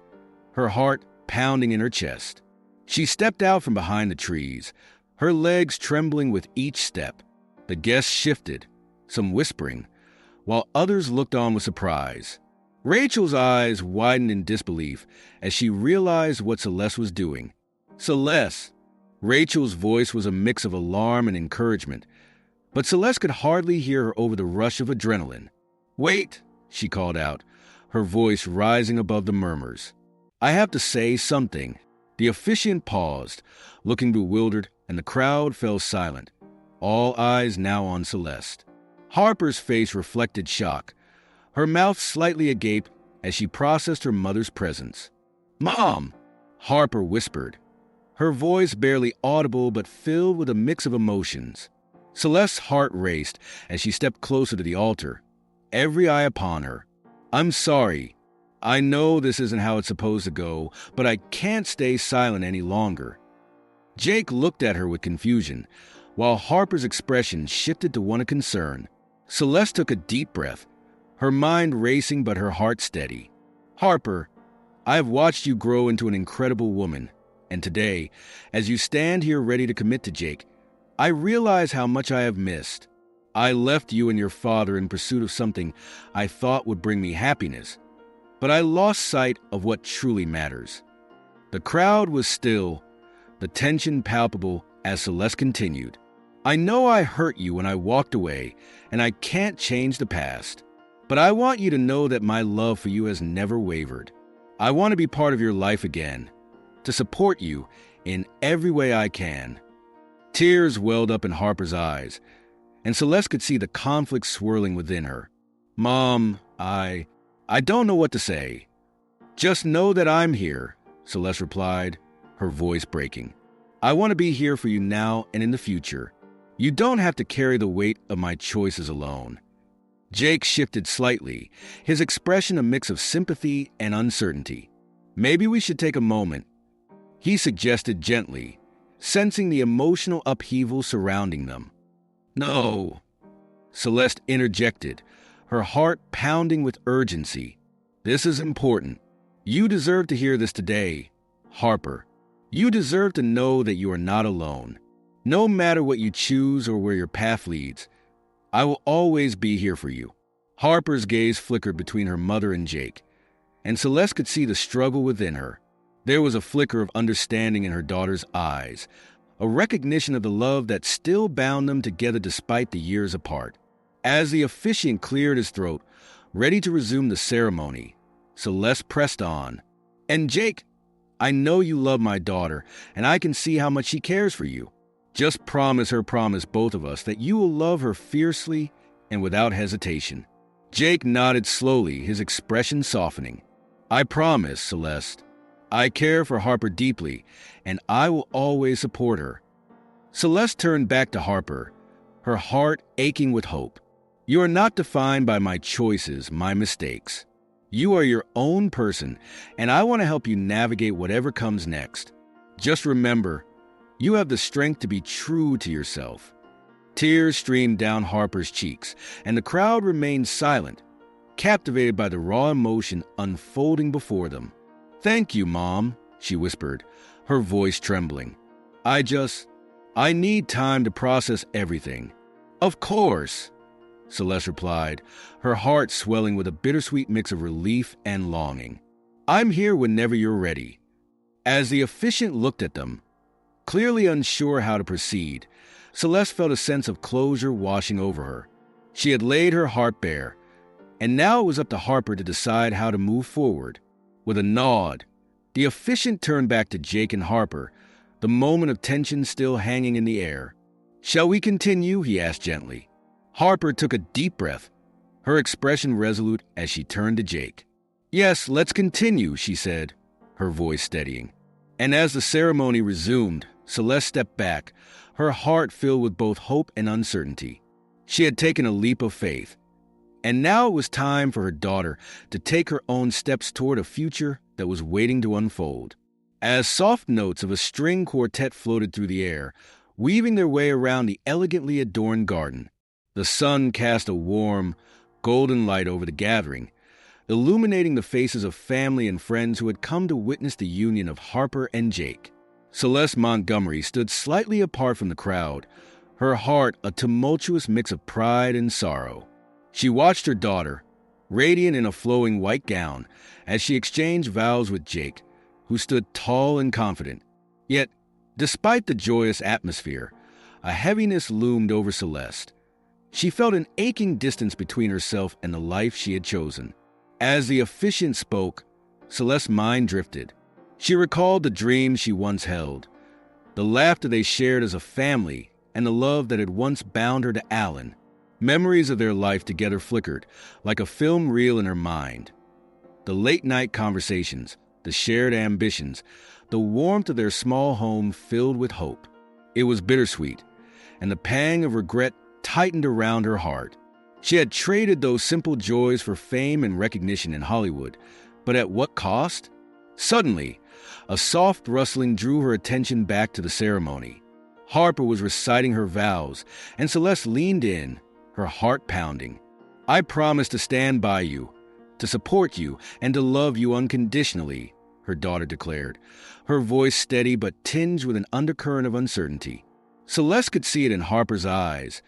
her heart pounding in her chest. She stepped out from behind the trees, her legs trembling with each step. The guests shifted, some whispering, while others looked on with surprise. Rachel's eyes widened in disbelief as she realized what Celeste was doing. Celeste! Rachel's voice was a mix of alarm and encouragement, but Celeste could hardly hear her over the rush of adrenaline. "Wait," she called out, her voice rising above the murmurs. "I have to say something." The officiant paused, looking bewildered, and the crowd fell silent, all eyes now on Celeste. Harper's face reflected shock, her mouth slightly agape as she processed her mother's presence. "Mom!" Harper whispered, her voice barely audible but filled with a mix of emotions. Celeste's heart raced as she stepped closer to the altar, every eye upon her. "I'm sorry. I know this isn't how it's supposed to go, but I can't stay silent any longer." Jake looked at her with confusion, while Harper's expression shifted to one of concern. Celeste took a deep breath, her mind racing but her heart steady. "Harper, I have watched you grow into an incredible woman, and today, as you stand here ready to commit to Jake, I realize how much I have missed. I left you and your father in pursuit of something I thought would bring me happiness, but I lost sight of what truly matters." The crowd was still, the tension palpable as Celeste continued. "I know I hurt you when I walked away, and I can't change the past. But I want you to know that my love for you has never wavered. I want to be part of your life again, to support you in every way I can." Tears welled up in Harper's eyes, and Celeste could see the conflict swirling within her. "Mom, I don't know what to say." "Just know that I'm here," Celeste replied, her voice breaking. "I want to be here for you now and in the future. You don't have to carry the weight of my choices alone." Jake shifted slightly, his expression a mix of sympathy and uncertainty. "Maybe we should take a moment," he suggested gently, sensing the emotional upheaval surrounding them. "No," Celeste interjected, her heart pounding with urgency. "This is important. You deserve to hear this today, Harper. You deserve to know that you are not alone. No matter what you choose or where your path leads, I will always be here for you." Harper's gaze flickered between her mother and Jake, and Celeste could see the struggle within her. There was a flicker of understanding in her daughter's eyes, a recognition of the love that still bound them together despite the years apart. As the officiant cleared his throat, ready to resume the ceremony, Celeste pressed on. "And Jake, I know you love my daughter, and I can see how much she cares for you. Just promise both of us, that you will love her fiercely and without hesitation." Jake nodded slowly, his expression softening. "I promise, Celeste. I care for Harper deeply, and I will always support her." Celeste turned back to Harper, her heart aching with hope. "You are not defined by my choices, my mistakes. You are your own person, and I want to help you navigate whatever comes next. Just remember, you have the strength to be true to yourself." Tears streamed down Harper's cheeks, and the crowd remained silent, captivated by the raw emotion unfolding before them. "Thank you, Mom," she whispered, her voice trembling. I need time to process everything." "Of course," Celeste replied, her heart swelling with a bittersweet mix of relief and longing. "I'm here whenever you're ready." As the officiant looked at them, clearly unsure how to proceed, Celeste felt a sense of closure washing over her. She had laid her heart bare, and now it was up to Harper to decide how to move forward. With a nod, the officiant turned back to Jake and Harper, the moment of tension still hanging in the air. "Shall we continue?" he asked gently. Harper took a deep breath, her expression resolute as she turned to Jake. "Yes, let's continue," she said, her voice steadying. And as the ceremony resumed, Celeste stepped back, her heart filled with both hope and uncertainty. She had taken a leap of faith, and now it was time for her daughter to take her own steps toward a future that was waiting to unfold. As soft notes of a string quartet floated through the air, weaving their way around the elegantly adorned garden, the sun cast a warm, golden light over the gathering, illuminating the faces of family and friends who had come to witness the union of Harper and Jake. Celeste Montgomery stood slightly apart from the crowd, her heart a tumultuous mix of pride and sorrow. She watched her daughter, radiant in a flowing white gown, as she exchanged vows with Jake, who stood tall and confident. Yet, despite the joyous atmosphere, a heaviness loomed over Celeste. She felt an aching distance between herself and the life she had chosen. As the officiant spoke, Celeste's mind drifted. She recalled the dreams she once held, the laughter they shared as a family, and the love that had once bound her to Alan. Memories of their life together flickered, like a film reel in her mind. The late-night conversations, the shared ambitions, the warmth of their small home filled with hope. It was bittersweet, and the pang of regret tightened around her heart. She had traded those simple joys for fame and recognition in Hollywood, but at what cost? Suddenly, a soft rustling drew her attention back to the ceremony. Harper was reciting her vows, and Celeste leaned in, her heart pounding. "I promise to stand by you, to support you, and to love you unconditionally," her daughter declared, her voice steady but tinged with an undercurrent of uncertainty. Celeste could see it in Harper's eyes,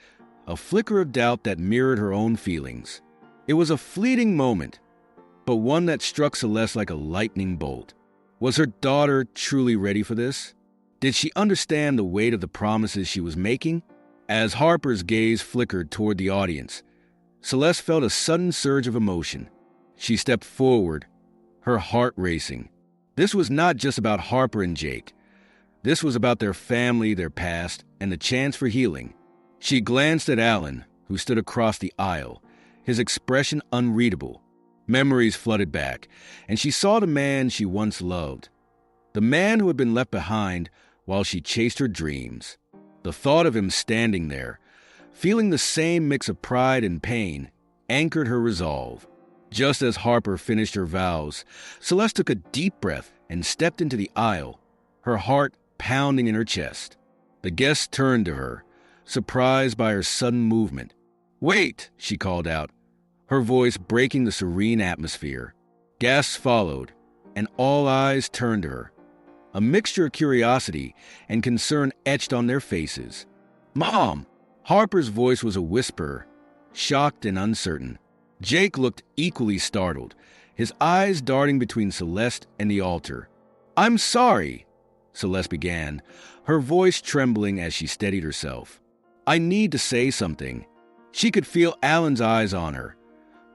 a flicker of doubt that mirrored her own feelings. It was a fleeting moment, but one that struck Celeste like a lightning bolt. Was her daughter truly ready for this? Did she understand the weight of the promises she was making? As Harper's gaze flickered toward the audience, Celeste felt a sudden surge of emotion. She stepped forward, her heart racing. This was not just about Harper and Jake. This was about their family, their past, and the chance for healing. She glanced at Alan, who stood across the aisle, his expression unreadable. Memories flooded back, and she saw the man she once loved, the man who had been left behind while she chased her dreams. The thought of him standing there, feeling the same mix of pride and pain, anchored her resolve. Just as Harper finished her vows, Celeste took a deep breath and stepped into the aisle, her heart pounding in her chest. The guests turned to her, surprised by her sudden movement. "Wait," she called out, her voice breaking the serene atmosphere. Gasps followed, and all eyes turned to her. A mixture of curiosity and concern etched on their faces. "Mom!" Harper's voice was a whisper, shocked and uncertain. Jake looked equally startled, his eyes darting between Celeste and the altar. "I'm sorry," Celeste began, her voice trembling as she steadied herself. "I need to say something." She could feel Alan's eyes on her,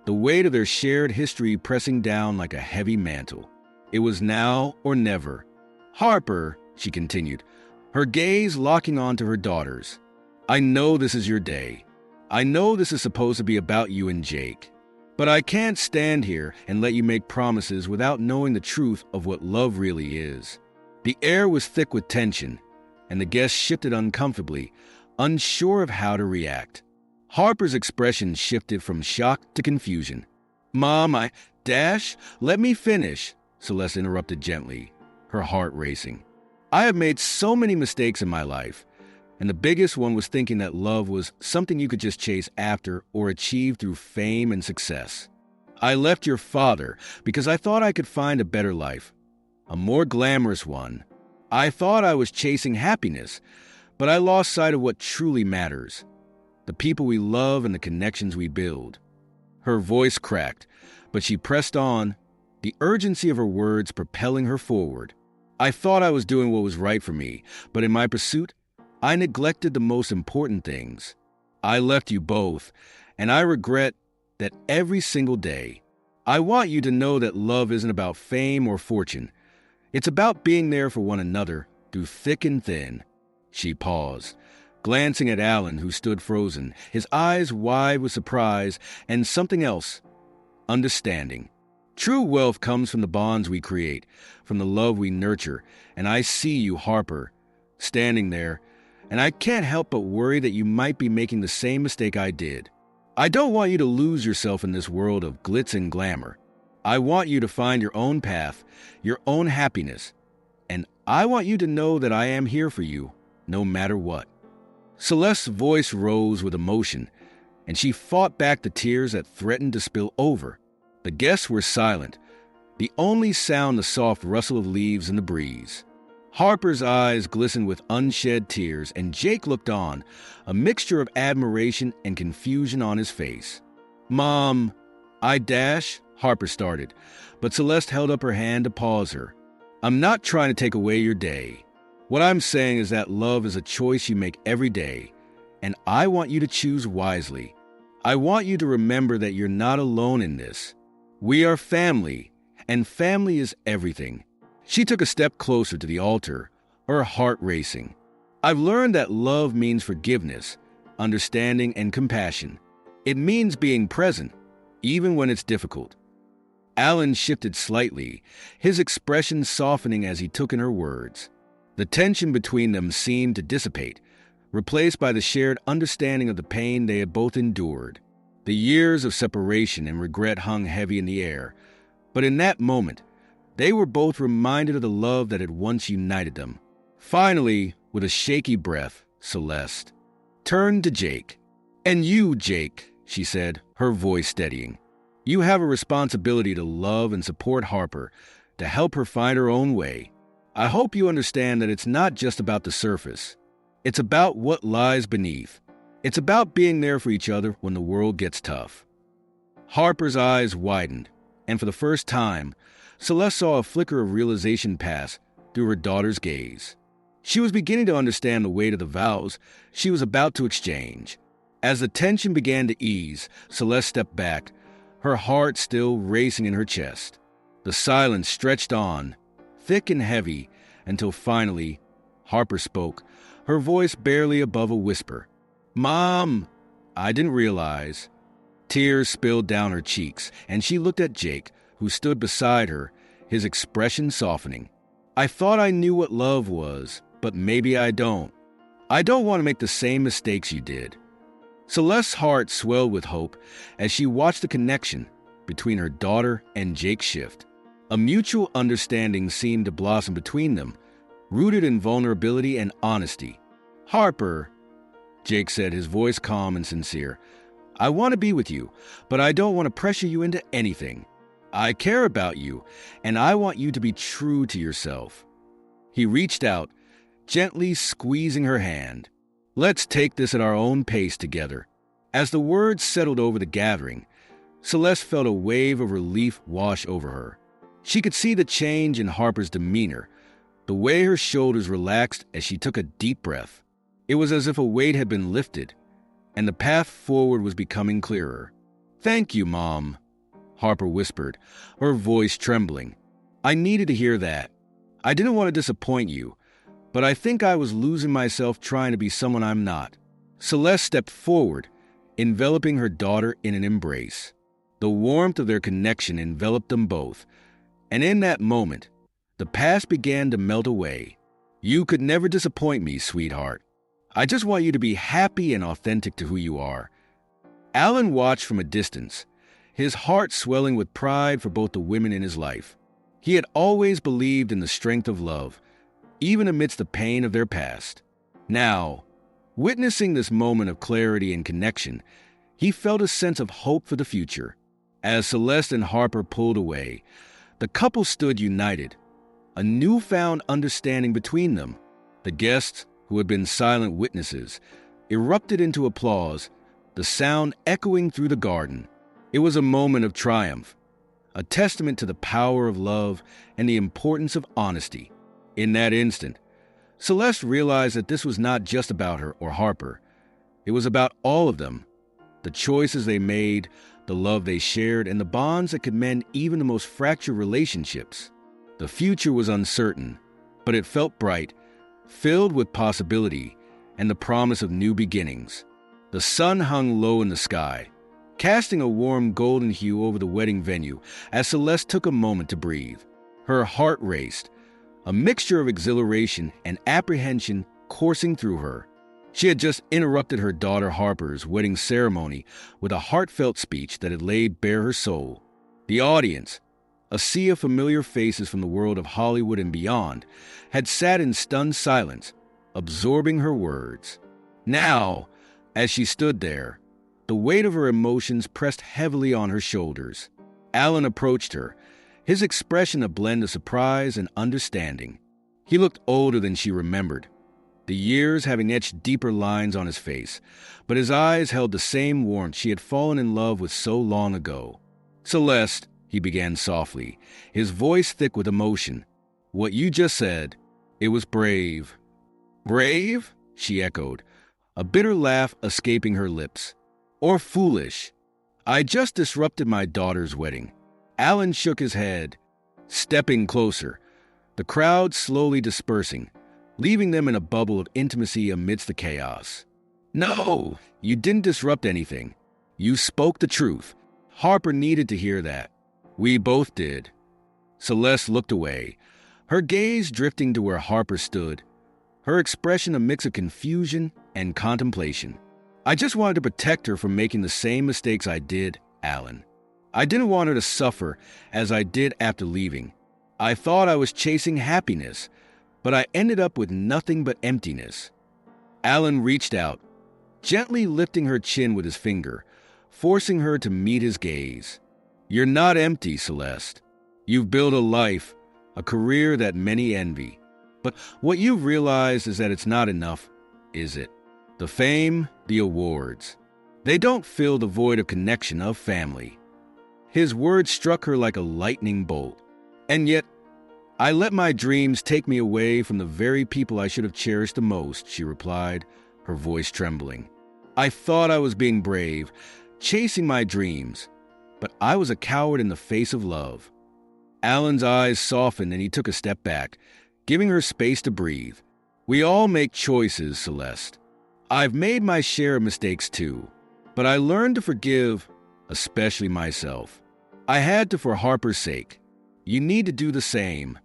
the weight of their shared history pressing down like a heavy mantle. It was now or never. "Harper," she continued, her gaze locking onto her daughter's, "I know this is your day. I know this is supposed to be about you and Jake. But I can't stand here and let you make promises without knowing the truth of what love really is." The air was thick with tension, and the guests shifted uncomfortably, unsure of how to react. Harper's expression shifted from shock to confusion. "Mom, let me finish," Celeste interrupted gently, her heart racing. "I have made so many mistakes in my life, and the biggest one was thinking that love was something you could just chase after or achieve through fame and success. I left your father because I thought I could find a better life, a more glamorous one. I thought I was chasing happiness, but I lost sight of what truly matters, the people we love and the connections we build." Her voice cracked, but she pressed on, the urgency of her words propelling her forward. "I thought I was doing what was right for me, but in my pursuit, I neglected the most important things. I left you both, and I regret that every single day. I want you to know that love isn't about fame or fortune. It's about being there for one another through thick and thin." She paused, glancing at Alan, who stood frozen, his eyes wide with surprise and something else, understanding. "True wealth comes from the bonds we create, from the love we nurture, and I see you, Harper, standing there, and I can't help but worry that you might be making the same mistake I did. I don't want you to lose yourself in this world of glitz and glamour. I want you to find your own path, your own happiness, and I want you to know that I am here for you, no matter what." Celeste's voice rose with emotion, and she fought back the tears that threatened to spill over. The guests were silent, the only sound the soft rustle of leaves in the breeze. Harper's eyes glistened with unshed tears, and Jake looked on, a mixture of admiration and confusion on his face. "Mom, Harper started, but Celeste held up her hand to pause her. "I'm not trying to take away your day. What I'm saying is that love is a choice you make every day, and I want you to choose wisely. I want you to remember that you're not alone in this. We are family, and family is everything." She took a step closer to the altar, her heart racing. "I've learned that love means forgiveness, understanding, and compassion. It means being present, even when it's difficult." Alan shifted slightly, his expression softening as he took in her words. The tension between them seemed to dissipate, replaced by the shared understanding of the pain they had both endured. The years of separation and regret hung heavy in the air, but in that moment, they were both reminded of the love that had once united them. Finally, with a shaky breath, Celeste turned to Jake. "And you, Jake," she said, her voice steadying. "You have a responsibility to love and support Harper, to help her find her own way. I hope you understand that it's not just about the surface. It's about what lies beneath. It's about being there for each other when the world gets tough." Harper's eyes widened, and for the first time, Celeste saw a flicker of realization pass through her daughter's gaze. She was beginning to understand the weight of the vows she was about to exchange. As the tension began to ease, Celeste stepped back, her heart still racing in her chest. The silence stretched on, thick and heavy, until finally, Harper spoke, her voice barely above a whisper. "Mom, I didn't realize." Tears spilled down her cheeks, and she looked at Jake, who stood beside her, his expression softening. "I thought I knew what love was, but maybe I don't. I don't want to make the same mistakes you did." Celeste's heart swelled with hope as she watched the connection between her daughter and Jake shift. A mutual understanding seemed to blossom between them, rooted in vulnerability and honesty. "Harper," Jake said, his voice calm and sincere, "I want to be with you, but I don't want to pressure you into anything. I care about you, and I want you to be true to yourself." He reached out, gently squeezing her hand. "Let's take this at our own pace together." As the words settled over the gathering, Celeste felt a wave of relief wash over her. She could see the change in Harper's demeanor, the way her shoulders relaxed as she took a deep breath. It was as if a weight had been lifted, and the path forward was becoming clearer. "Thank you, Mom," Harper whispered, her voice trembling. "I needed to hear that. I didn't want to disappoint you, but I think I was losing myself trying to be someone I'm not." Celeste stepped forward, enveloping her daughter in an embrace. The warmth of their connection enveloped them both, and in that moment, the past began to melt away. "You could never disappoint me, sweetheart. I just want you to be happy and authentic to who you are." Alan watched from a distance, his heart swelling with pride for both the women in his life. He had always believed in the strength of love, even amidst the pain of their past. Now, witnessing this moment of clarity and connection, he felt a sense of hope for the future. As Celeste and Harper pulled away, the couple stood united, a newfound understanding between them. The guests, who had been silent witnesses, erupted into applause, the sound echoing through the garden. It was a moment of triumph, a testament to the power of love and the importance of honesty. In that instant, Celeste realized that this was not just about her or Harper. It was about all of them, the choices they made, the love they shared, and the bonds that could mend even the most fractured relationships. The future was uncertain, but it felt bright, filled with possibility and the promise of new beginnings. The sun hung low in the sky, casting a warm golden hue over the wedding venue as Celeste took a moment to breathe. Her heart raced, a mixture of exhilaration and apprehension coursing through her. She had just interrupted her daughter Harper's wedding ceremony with a heartfelt speech that had laid bare her soul. The audience, a sea of familiar faces from the world of Hollywood and beyond, had sat in stunned silence, absorbing her words. Now, as she stood there, The weight of her emotions pressed heavily on her shoulders. Alan approached her, his expression a blend of surprise and understanding. He looked older than she remembered, the years having etched deeper lines on his face, but his eyes held the same warmth she had fallen in love with so long ago. "Celeste," he began softly, his voice thick with emotion, "what you just said, it was brave." "Brave?" she echoed, a bitter laugh escaping her lips. "Or foolish? I just disrupted my daughter's wedding." Alan shook his head, stepping closer, the crowd slowly dispersing, leaving them in a bubble of intimacy amidst the chaos. "No, you didn't disrupt anything. You spoke the truth. Harper needed to hear that. We both did." Celeste looked away, her gaze drifting to where Harper stood, her expression a mix of confusion and contemplation. "I just wanted to protect her from making the same mistakes I did, Alan. I didn't want her to suffer as I did after leaving. I thought I was chasing happiness, but I ended up with nothing but emptiness." Alan reached out, gently lifting her chin with his finger, forcing her to meet his gaze. "You're not empty, Celeste. You've built a life, a career that many envy. But what you've realized is that it's not enough, is it? The fame, the awards, they don't fill the void of connection of family." His words struck her like a lightning bolt. "And yet, I let my dreams take me away from the very people I should have cherished the most," she replied, her voice trembling. "I thought I was being brave, chasing my dreams, but I was a coward in the face of love." Alan's eyes softened and he took a step back, giving her space to breathe. "We all make choices, Celeste. I've made my share of mistakes too, but I learned to forgive, especially myself. I had to for Harper's sake. You need to do the same."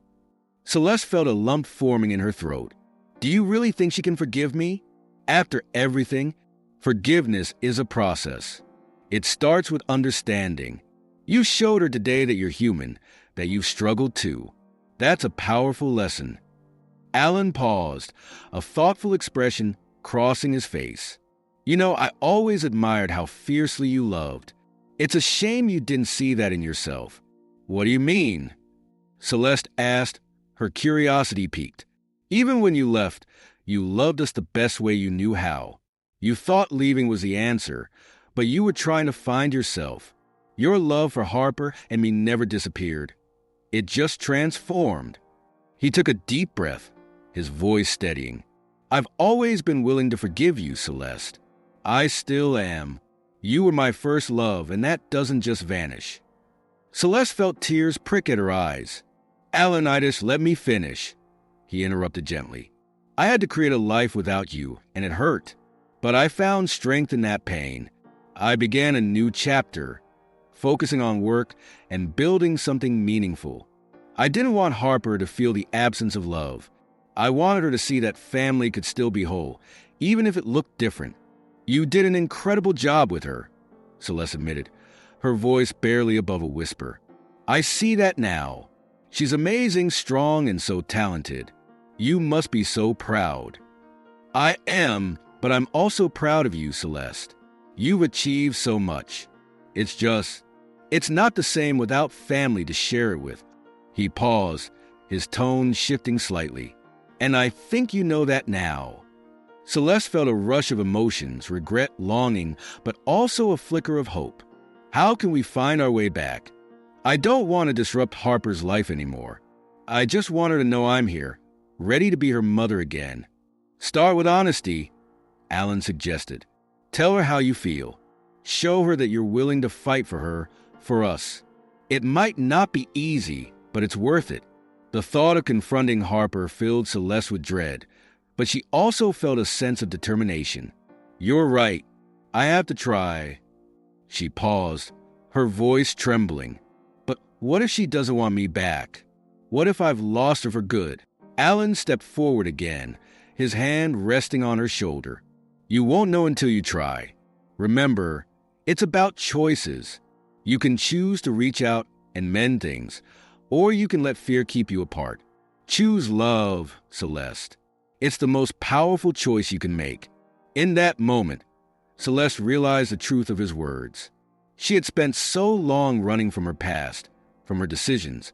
Celeste felt a lump forming in her throat. "Do you really think she can forgive me? After everything, forgiveness is a process. It starts with understanding. You showed her today that you're human, that you've struggled too. That's a powerful lesson." Alan paused, a thoughtful expression crossing his face. "You know, I always admired how fiercely you loved. It's a shame you didn't see that in yourself." "What do you mean?" Celeste asked, her curiosity piqued. "Even when you left, you loved us the best way you knew how. You thought leaving was the answer, but you were trying to find yourself. Your love for Harper and me never disappeared. It just transformed." He took a deep breath, his voice steadying. "I've always been willing to forgive you, Celeste. I still am. You were my first love, and that doesn't just vanish." Celeste felt tears prick at her eyes. "Alanitis, let me finish," he interrupted gently. "I had to create a life without you, and it hurt. But I found strength in that pain. I began a new chapter, focusing on work and building something meaningful. I didn't want Harper to feel the absence of love. I wanted her to see that family could still be whole, even if it looked different. You did an incredible job with her," Celeste admitted, her voice barely above a whisper. "I see that now. She's amazing, strong, and so talented. You must be so proud." "I am, but I'm also proud of you, Celeste. You've achieved so much. It's not the same without family to share it with." He paused, his tone shifting slightly. "And I think you know that now." Celeste felt a rush of emotions, regret, longing, but also a flicker of hope. "How can we find our way back? I don't want to disrupt Harper's life anymore. I just want her to know I'm here, ready to be her mother again." "Start with honesty," Alan suggested. "Tell her how you feel. Show her that you're willing to fight for her, for us. It might not be easy, but it's worth it." The thought of confronting Harper filled Celeste with dread, but she also felt a sense of determination. "You're right. I have to try." She paused, her voice trembling. "But what if she doesn't want me back? What if I've lost her for good?" Alan stepped forward again, his hand resting on her shoulder. "You won't know until you try. Remember, it's about choices. You can choose to reach out and mend things, or you can let fear keep you apart. Choose love, Celeste. It's the most powerful choice you can make." In that moment, Celeste realized the truth of his words. She had spent so long running from her past, from her decisions,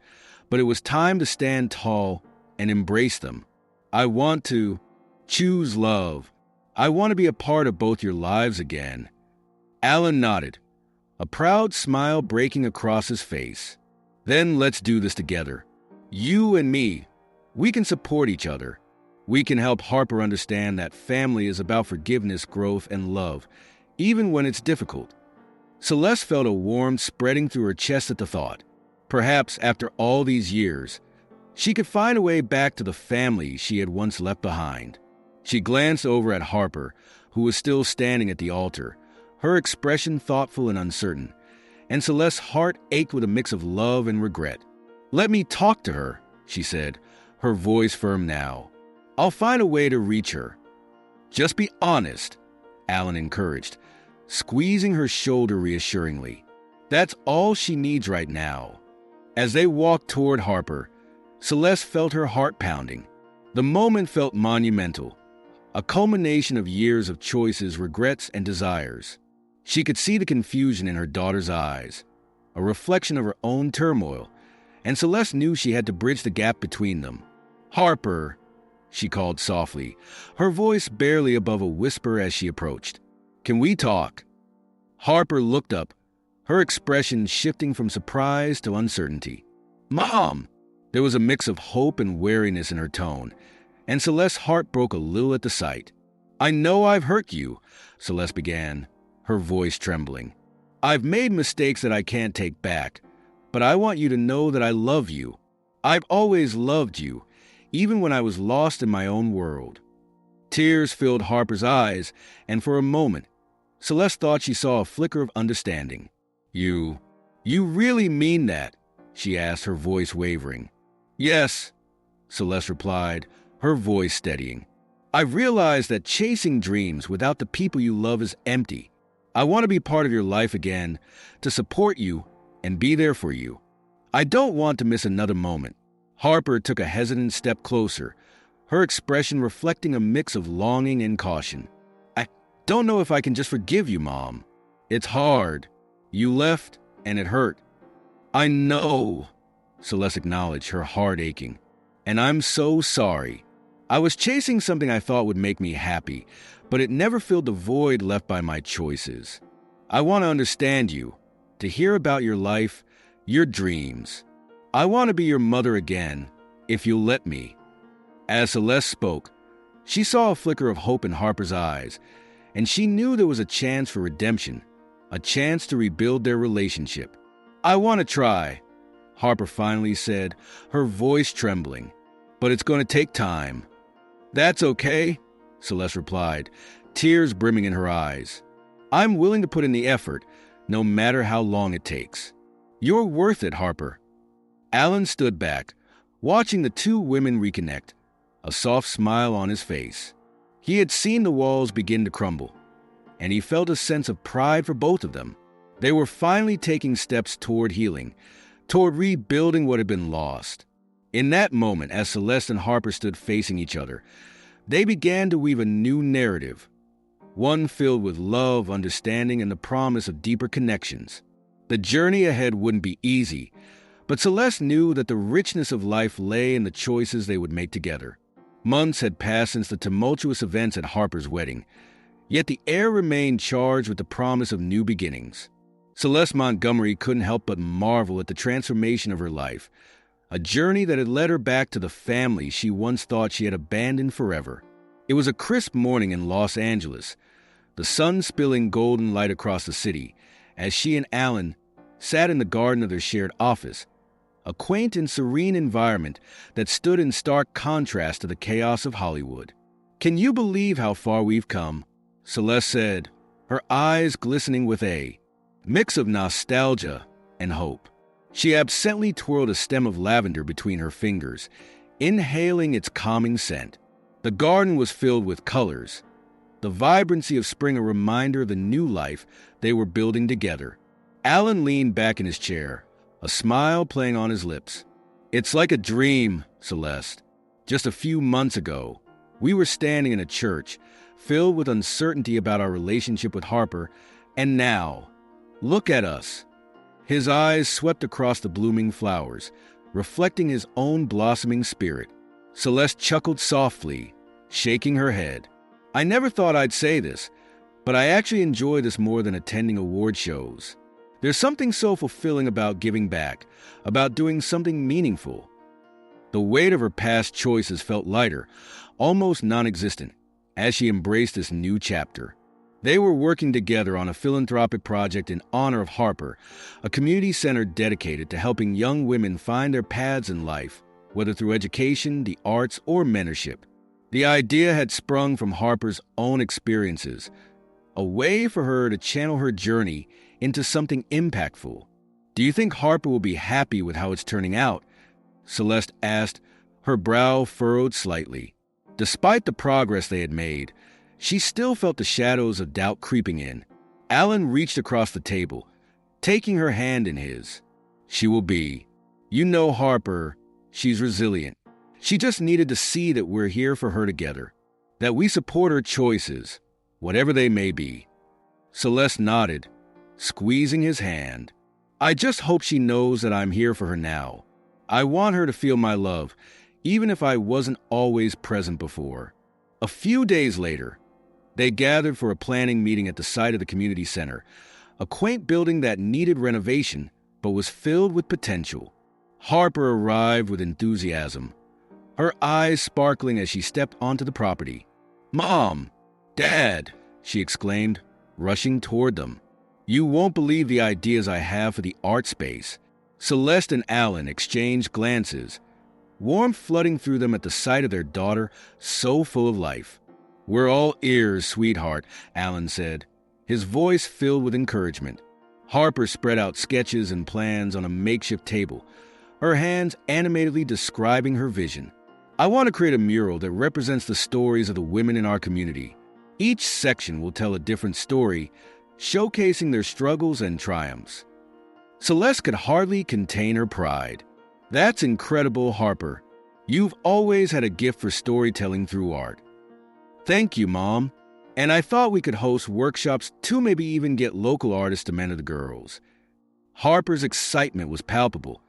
but it was time to stand tall and embrace them. I want to choose love. I want to be a part of both your lives again. Alan nodded, a proud smile breaking across his face. Then let's do this together. You and me. We can support each other. We can help Harper understand that family is about forgiveness, growth, and love, even when it's difficult. Celeste felt a warmth spreading through her chest at the thought. Perhaps after all these years, she could find a way back to the family she had once left behind. She glanced over at Harper, who was still standing at the altar, her expression thoughtful and uncertain, and Celeste's heart ached with a mix of love and regret. "Let me talk to her," she said, her voice firm now. "I'll find a way to reach her." "Just be honest," Alan encouraged, squeezing her shoulder reassuringly. That's all she needs right now. As they walked toward Harper, Celeste felt her heart pounding. The moment felt monumental, a culmination of years of choices, regrets, and desires. She could see the confusion in her daughter's eyes, a reflection of her own turmoil, and Celeste knew she had to bridge the gap between them. "Harper," she called softly, her voice barely above a whisper as she approached. "Can we talk?" Harper looked up, her expression shifting from surprise to uncertainty. "Mom!" There was a mix of hope and wariness in her tone, and Celeste's heart broke a little at the sight. "I know I've hurt you," Celeste began, her voice trembling. "I've made mistakes that I can't take back, but I want you to know that I love you. I've always loved you, even when I was lost in my own world." Tears filled Harper's eyes, and for a moment, Celeste thought she saw a flicker of understanding. You really mean that?" she asked, her voice wavering. "Yes," Celeste replied, her voice steadying. "I've realized that chasing dreams without the people you love is empty. I want to be part of your life again, to support you and be there for you. I don't want to miss another moment." Harper took a hesitant step closer, her expression reflecting a mix of longing and caution. "I don't know if I can just forgive you, Mom. It's hard. You left, and it hurt." "I know," Celeste acknowledged, her heart aching. "And I'm so sorry. I was chasing something I thought would make me happy, but it never filled the void left by my choices. I want to understand you, to hear about your life, your dreams. I want to be your mother again, if you'll let me." As Celeste spoke, she saw a flicker of hope in Harper's eyes, and she knew there was a chance for redemption, a chance to rebuild their relationship. "I want to try," Harper finally said, her voice trembling, "but it's going to take time." "That's okay," Celeste replied, tears brimming in her eyes. "I'm willing to put in the effort, no matter how long it takes." "You're worth it, Harper." Alan stood back, watching the two women reconnect, a soft smile on his face. He had seen the walls begin to crumble, and he felt a sense of pride for both of them. They were finally taking steps toward healing, toward rebuilding what had been lost. In that moment, as Celeste and Harper stood facing each other, they began to weave a new narrative, one filled with love, understanding, and the promise of deeper connections. The journey ahead wouldn't be easy, but Celeste knew that the richness of life lay in the choices they would make together. Months had passed since the tumultuous events at Harper's wedding, yet the air remained charged with the promise of new beginnings. Celeste Montgomery couldn't help but marvel at the transformation of her life, a journey that had led her back to the family she once thought she had abandoned forever. It was a crisp morning in Los Angeles, the sun spilling golden light across the city, as she and Alan sat in the garden of their shared office, a quaint and serene environment that stood in stark contrast to the chaos of Hollywood. "Can you believe how far we've come?" Celeste said, her eyes glistening with a mix of nostalgia and hope. She absently twirled a stem of lavender between her fingers, inhaling its calming scent. The garden was filled with colors, the vibrancy of spring a reminder of the new life they were building together. Alan leaned back in his chair, a smile playing on his lips. "It's like a dream, Celeste. Just a few months ago, We were standing in a church, filled with uncertainty about our relationship with Harper, and now, look at us. His eyes swept across the blooming flowers, reflecting his own blossoming spirit. Celeste chuckled softly, shaking her head. I never thought I'd say this, but I actually enjoy this more than attending award shows. There's something so fulfilling about giving back, about doing something meaningful. The weight of her past choices felt lighter, almost non-existent, as she embraced this new chapter. They were working together on a philanthropic project in honor of Harper, a community center dedicated to helping young women find their paths in life, whether through education, the arts, or mentorship. The idea had sprung from Harper's own experiences, a way for her to channel her journey into something impactful. Do you think Harper will be happy with how it's turning out? Celeste asked, her brow furrowed slightly. Despite the progress they had made, she still felt the shadows of doubt creeping in. Alan reached across the table, taking her hand in his. She will be. You know Harper, she's resilient. She just needed to see that we're here for her together, that we support her choices, whatever they may be. Celeste nodded, squeezing his hand. I just hope she knows that I'm here for her now. I want her to feel my love, even if I wasn't always present before. A few days later, they gathered for a planning meeting at the site of the community center, a quaint building that needed renovation but was filled with potential. Harper arrived with enthusiasm, her eyes sparkling as she stepped onto the property. Mom! Dad! She exclaimed, rushing toward them. You won't believe the ideas I have for the art space. Celeste and Alan exchanged glances, warmth flooding through them at the sight of their daughter, so full of life. We're all ears, sweetheart, Alan said, his voice filled with encouragement. Harper spread out sketches and plans on a makeshift table, her hands animatedly describing her vision. I want to create a mural that represents the stories of the women in our community. Each section will tell a different story, showcasing their struggles and triumphs. Celeste could hardly contain her pride. That's incredible, Harper. You've always had a gift for storytelling through art. Thank you, Mom. And I thought we could host workshops to maybe even get local artists to mentor the girls. Harper's excitement was palpable,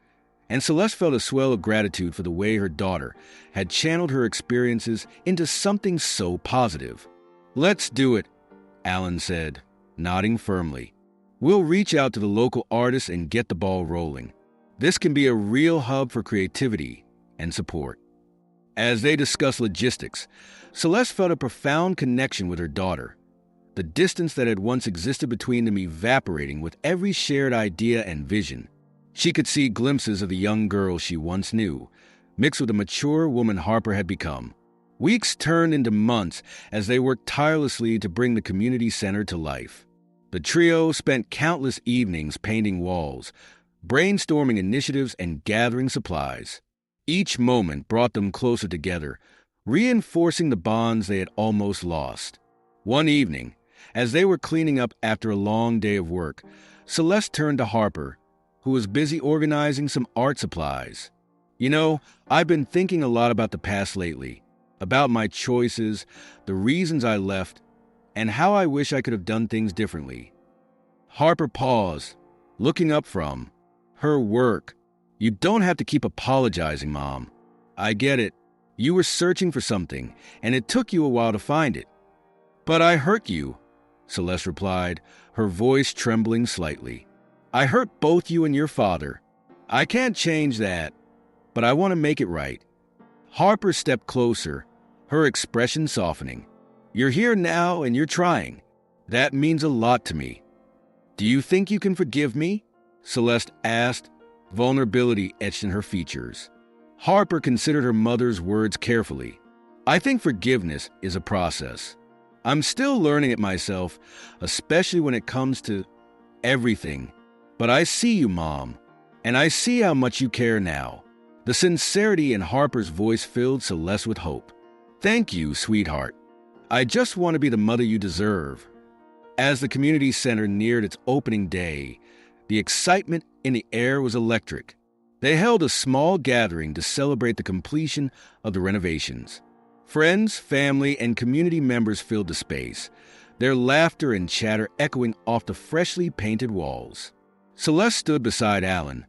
and Celeste felt a swell of gratitude for the way her daughter had channeled her experiences into something so positive. Let's do it, Alan said, nodding firmly. We'll reach out to the local artists and get the ball rolling. This can be a real hub for creativity and support. As they discussed logistics, Celeste felt a profound connection with her daughter, the distance that had once existed between them evaporating with every shared idea and vision. She could see glimpses of the young girl she once knew, mixed with the mature woman Harper had become. Weeks turned into months as they worked tirelessly to bring the community center to life. The trio spent countless evenings painting walls, brainstorming initiatives, and gathering supplies. Each moment brought them closer together, reinforcing the bonds they had almost lost. One evening, as they were cleaning up after a long day of work, Celeste turned to Harper, who was busy organizing some art supplies. You know, I've been thinking a lot about the past lately, about my choices, the reasons I left, and how I wish I could have done things differently. Harper paused, looking up from her work. You don't have to keep apologizing, Mom. I get it. You were searching for something, and it took you a while to find it. But I hurt you, Celeste replied, her voice trembling slightly. I hurt both you and your father. I can't change that, but I want to make it right. Harper stepped closer, her expression softening. You're here now and you're trying. That means a lot to me. Do you think you can forgive me? Celeste asked, vulnerability etched in her features. Harper considered her mother's words carefully. I think forgiveness is a process. I'm still learning it myself, especially when it comes to everything. But I see you, Mom, and I see how much you care now. The sincerity in Harper's voice filled Celeste with hope. Thank you, sweetheart. I just want to be the mother you deserve. As the community center neared its opening day, the excitement in the air was electric. They held a small gathering to celebrate the completion of the renovations. Friends, family, and community members filled the space, their laughter and chatter echoing off the freshly painted walls. Celeste stood beside Alan,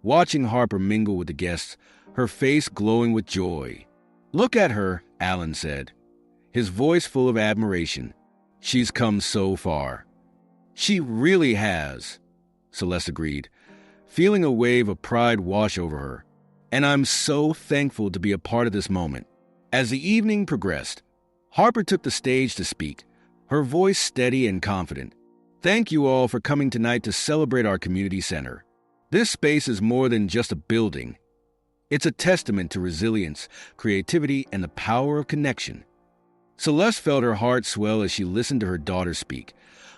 watching Harper mingle with the guests, her face glowing with joy. "Look at her," Alan said, his voice full of admiration. "She's come so far." "She really has," Celeste agreed, feeling a wave of pride wash over her. "And I'm so thankful to be a part of this moment." As the evening progressed, Harper took the stage to speak, her voice steady and confident. "Thank you all for coming tonight to celebrate our community center. This space is more than just a building. It's a testament to resilience, creativity, and the power of connection." Celeste felt her heart swell as she listened to her daughter speak,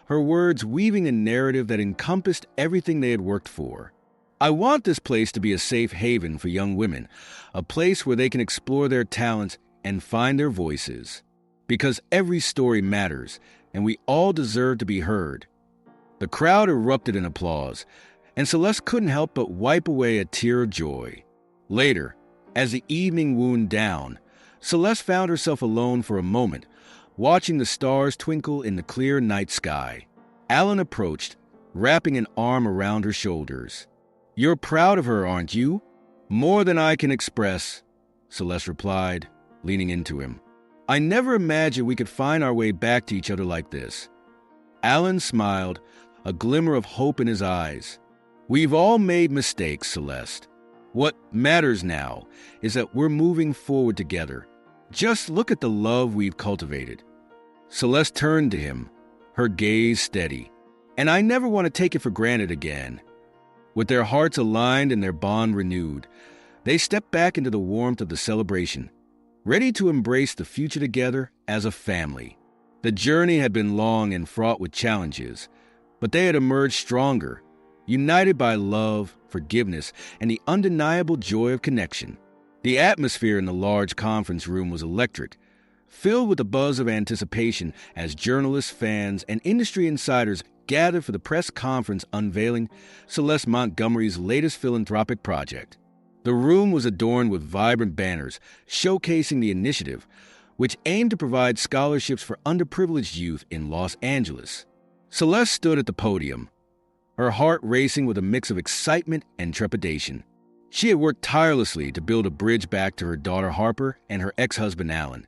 her words weaving a narrative that encompassed everything they had worked for. "I want this place to be a safe haven for young women, a place where they can explore their talents and find their voices. Because every story matters, and we all deserve to be heard." The crowd erupted in applause, and Celeste couldn't help but wipe away a tear of joy. Later, as the evening wound down, Celeste found herself alone for a moment, watching the stars twinkle in the clear night sky. Alan approached, wrapping an arm around her shoulders. "You're proud of her, aren't you?" "More than I can express," Celeste replied, leaning into him. "I never imagined we could find our way back to each other like this." Alan smiled, a glimmer of hope in his eyes. "We've all made mistakes, Celeste. What matters now is that we're moving forward together. Just look at the love we've cultivated." Celeste turned to him, her gaze steady. "And I never want to take it for granted again." With their hearts aligned and their bond renewed, they stepped back into the warmth of the celebration, ready to embrace the future together as a family. The journey had been long and fraught with challenges, but they had emerged stronger, united by love, forgiveness, and the undeniable joy of connection. The atmosphere in the large conference room was electric, filled with the buzz of anticipation as journalists, fans, and industry insiders gathered for the press conference unveiling Celeste Montgomery's latest philanthropic project. The room was adorned with vibrant banners showcasing the initiative, which aimed to provide scholarships for underprivileged youth in Los Angeles. Celeste stood at the podium, her heart racing with a mix of excitement and trepidation. She had worked tirelessly to build a bridge back to her daughter Harper and her ex-husband Alan,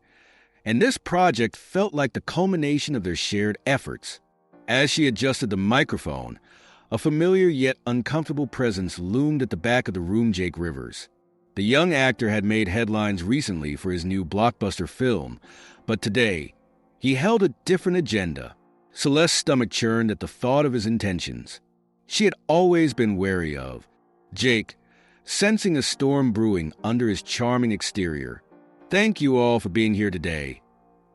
and this project felt like the culmination of their shared efforts. As she adjusted the microphone, a familiar yet uncomfortable presence loomed at the back of the room. Jake Rivers. The young actor had made headlines recently for his new blockbuster film, but today, he held a different agenda. Celeste's stomach churned at the thought of his intentions. She had always been wary of Jake, sensing a storm brewing under his charming exterior. "Thank you all for being here today,"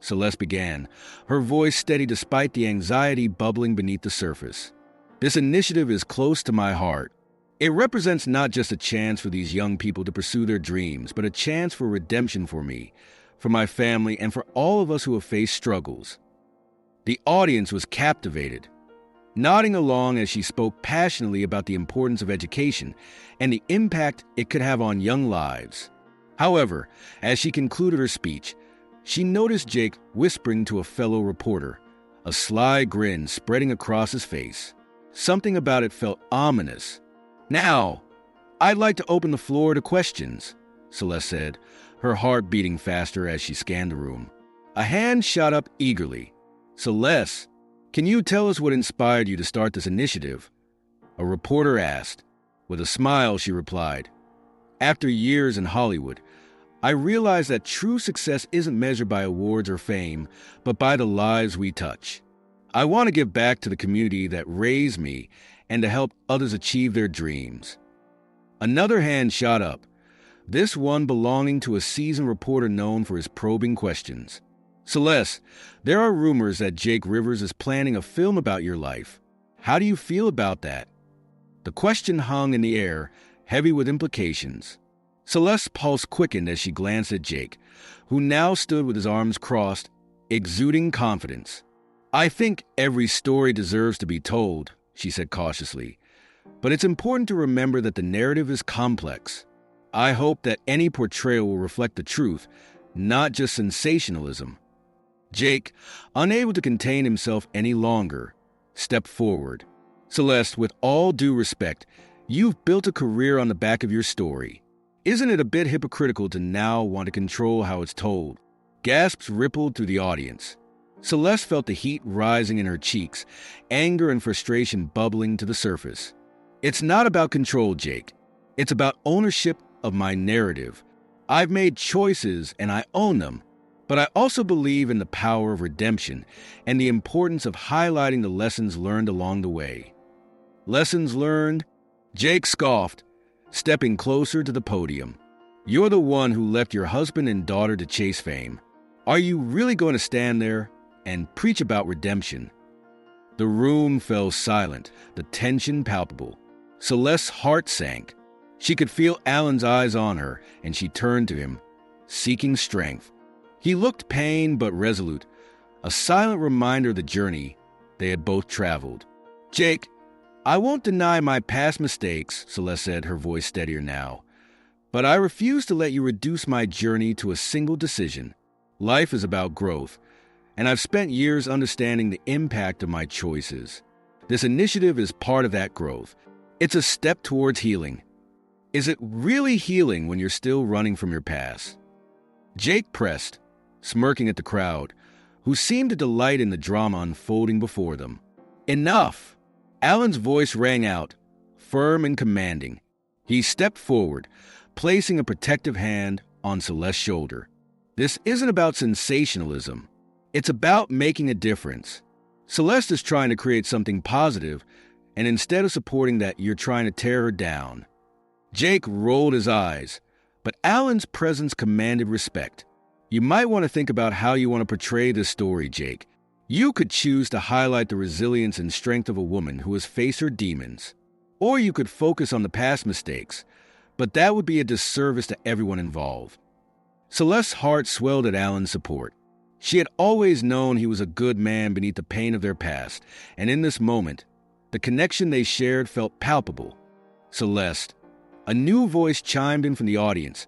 Celeste began, her voice steady despite the anxiety bubbling beneath the surface. "This initiative is close to my heart. It represents not just a chance for these young people to pursue their dreams, but a chance for redemption for me, for my family, and for all of us who have faced struggles." The audience was captivated, nodding along as she spoke passionately about the importance of education and the impact it could have on young lives. However, as she concluded her speech, she noticed Jake whispering to a fellow reporter, a sly grin spreading across his face. Something about it felt ominous. "Now, I'd like to open the floor to questions," Celeste said, her heart beating faster as she scanned the room. A hand shot up eagerly. "Celeste, can you tell us what inspired you to start this initiative?" A reporter asked. With a smile, she replied, "After years in Hollywood, I realized that true success isn't measured by awards or fame, but by the lives we touch. I want to give back to the community that raised me and to help others achieve their dreams." Another hand shot up, this one belonging to a seasoned reporter known for his probing questions. "Celeste, there are rumors that Jake Rivers is planning a film about your life. How do you feel about that?" The question hung in the air, heavy with implications. Celeste's pulse quickened as she glanced at Jake, who now stood with his arms crossed, exuding confidence. "I think every story deserves to be told," she said cautiously, "but it's important to remember that the narrative is complex. I hope that any portrayal will reflect the truth, not just sensationalism. Jake, unable to contain himself any longer, stepped forward. Celeste, with all due respect, you've built a career on the back of your story. Isn't it a bit hypocritical to now want to control how it's told? Gasps rippled through the audience. Celeste felt the heat rising in her cheeks, anger and frustration bubbling to the surface. It's not about control, Jake. It's about ownership of my narrative. I've made choices and I own them, but I also believe in the power of redemption and the importance of highlighting the lessons learned along the way. Lessons learned? Jake scoffed, stepping closer to the podium. You're the one who left your husband and daughter to chase fame. Are you really going to stand there and preach about redemption? The room fell silent, the tension palpable. Celeste's heart sank. She could feel Alan's eyes on her, and she turned to him, seeking strength. He looked pained but resolute, a silent reminder of the journey they had both traveled. Jake, I won't deny my past mistakes, Celeste said, her voice steadier now. But I refuse to let you reduce my journey to a single decision. Life is about growth, and I've spent years understanding the impact of my choices. This initiative is part of that growth. It's a step towards healing. Is it really healing when you're still running from your past? Jake pressed, smirking at the crowd, who seemed to delight in the drama unfolding before them. Enough! Alan's voice rang out, firm and commanding. He stepped forward, placing a protective hand on Celeste's shoulder. This isn't about sensationalism. It's about making a difference. Celeste is trying to create something positive, and instead of supporting that, you're trying to tear her down. Jake rolled his eyes, but Alan's presence commanded respect. You might want to think about how you want to portray this story, Jake. You could choose to highlight the resilience and strength of a woman who has faced her demons. Or you could focus on the past mistakes, but that would be a disservice to everyone involved. Celeste's heart swelled at Alan's support. She had always known he was a good man beneath the pain of their past, and in this moment, the connection they shared felt palpable. Celeste, a new voice chimed in from the audience,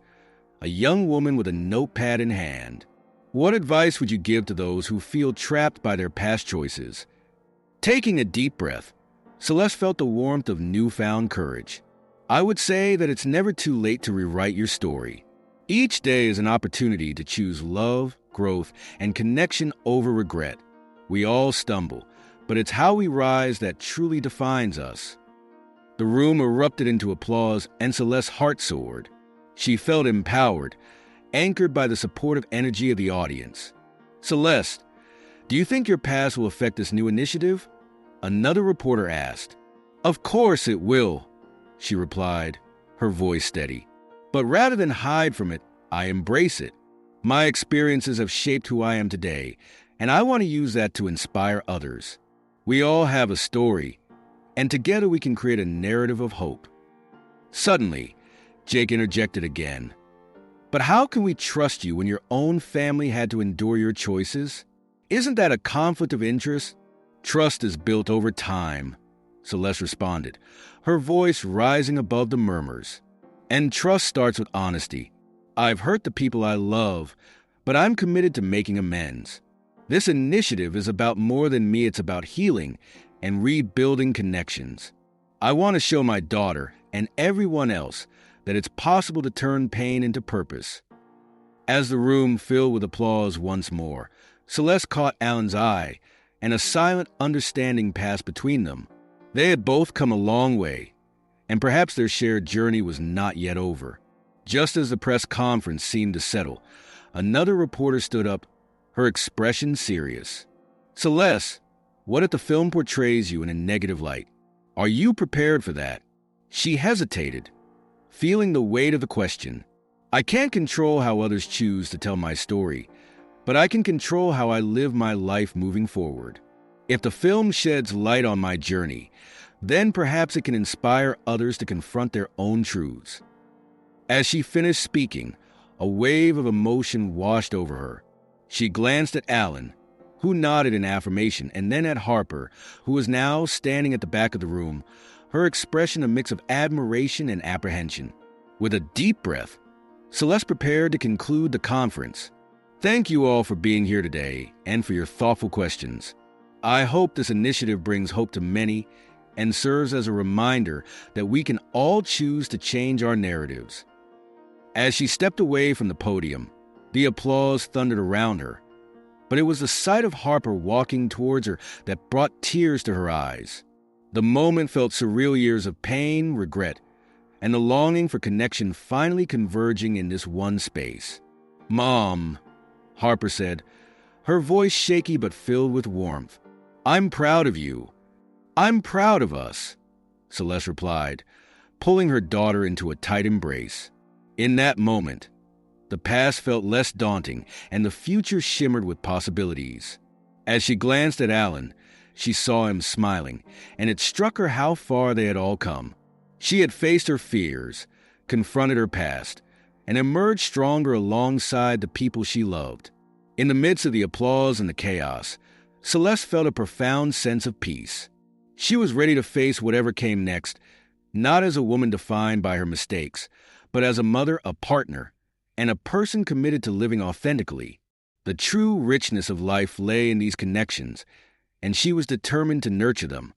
a young woman with a notepad in hand. What advice would you give to those who feel trapped by their past choices? Taking a deep breath, Celeste felt the warmth of newfound courage. I would say that it's never too late to rewrite your story. Each day is an opportunity to choose love, growth, and connection over regret. We all stumble, but it's how we rise that truly defines us. The room erupted into applause, and Celeste's heart soared. She felt empowered, anchored by the supportive energy of the audience. Celeste, do you think your past will affect this new initiative? Another reporter asked. Of course it will, she replied, her voice steady. But rather than hide from it, I embrace it. My experiences have shaped who I am today, and I want to use that to inspire others. We all have a story, and together we can create a narrative of hope. Suddenly, Jake interjected again. But how can we trust you when your own family had to endure your choices? Isn't that a conflict of interest? Trust is built over time, Celeste responded, her voice rising above the murmurs. And trust starts with honesty. I've hurt the people I love, but I'm committed to making amends. This initiative is about more than me. It's about healing and rebuilding connections. I want to show my daughter and everyone else that it's possible to turn pain into purpose. As the room filled with applause once more, Celeste caught Alan's eye, and a silent understanding passed between them. They had both come a long way, and perhaps their shared journey was not yet over. Just as the press conference seemed to settle, another reporter stood up, her expression serious. Celeste, what if the film portrays you in a negative light? Are you prepared for that? She hesitated, feeling the weight of the question. I can't control how others choose to tell my story, but I can control how I live my life moving forward. If the film sheds light on my journey, then perhaps it can inspire others to confront their own truths. As she finished speaking, a wave of emotion washed over her. She glanced at Alan, who nodded in affirmation, and then at Harper, who was now standing at the back of the room, her expression a mix of admiration and apprehension. With a deep breath, Celeste prepared to conclude the conference. Thank you all for being here today and for your thoughtful questions. I hope this initiative brings hope to many and serves as a reminder that we can all choose to change our narratives. As she stepped away from the podium, the applause thundered around her, but it was the sight of Harper walking towards her that brought tears to her eyes. The moment felt surreal, years of pain, regret, and the longing for connection finally converging in this one space. "Mom," Harper said, her voice shaky but filled with warmth. "I'm proud of you. I'm proud of us," Celeste replied, pulling her daughter into a tight embrace. In that moment, the past felt less daunting and the future shimmered with possibilities. As she glanced at Alan, she saw him smiling, and it struck her how far they had all come. She had faced her fears, confronted her past, and emerged stronger alongside the people she loved. In the midst of the applause and the chaos, Celeste felt a profound sense of peace. She was ready to face whatever came next, not as a woman defined by her mistakes, but as a mother, a partner, and a person committed to living authentically. The true richness of life lay in these connections, and she was determined to nurture them.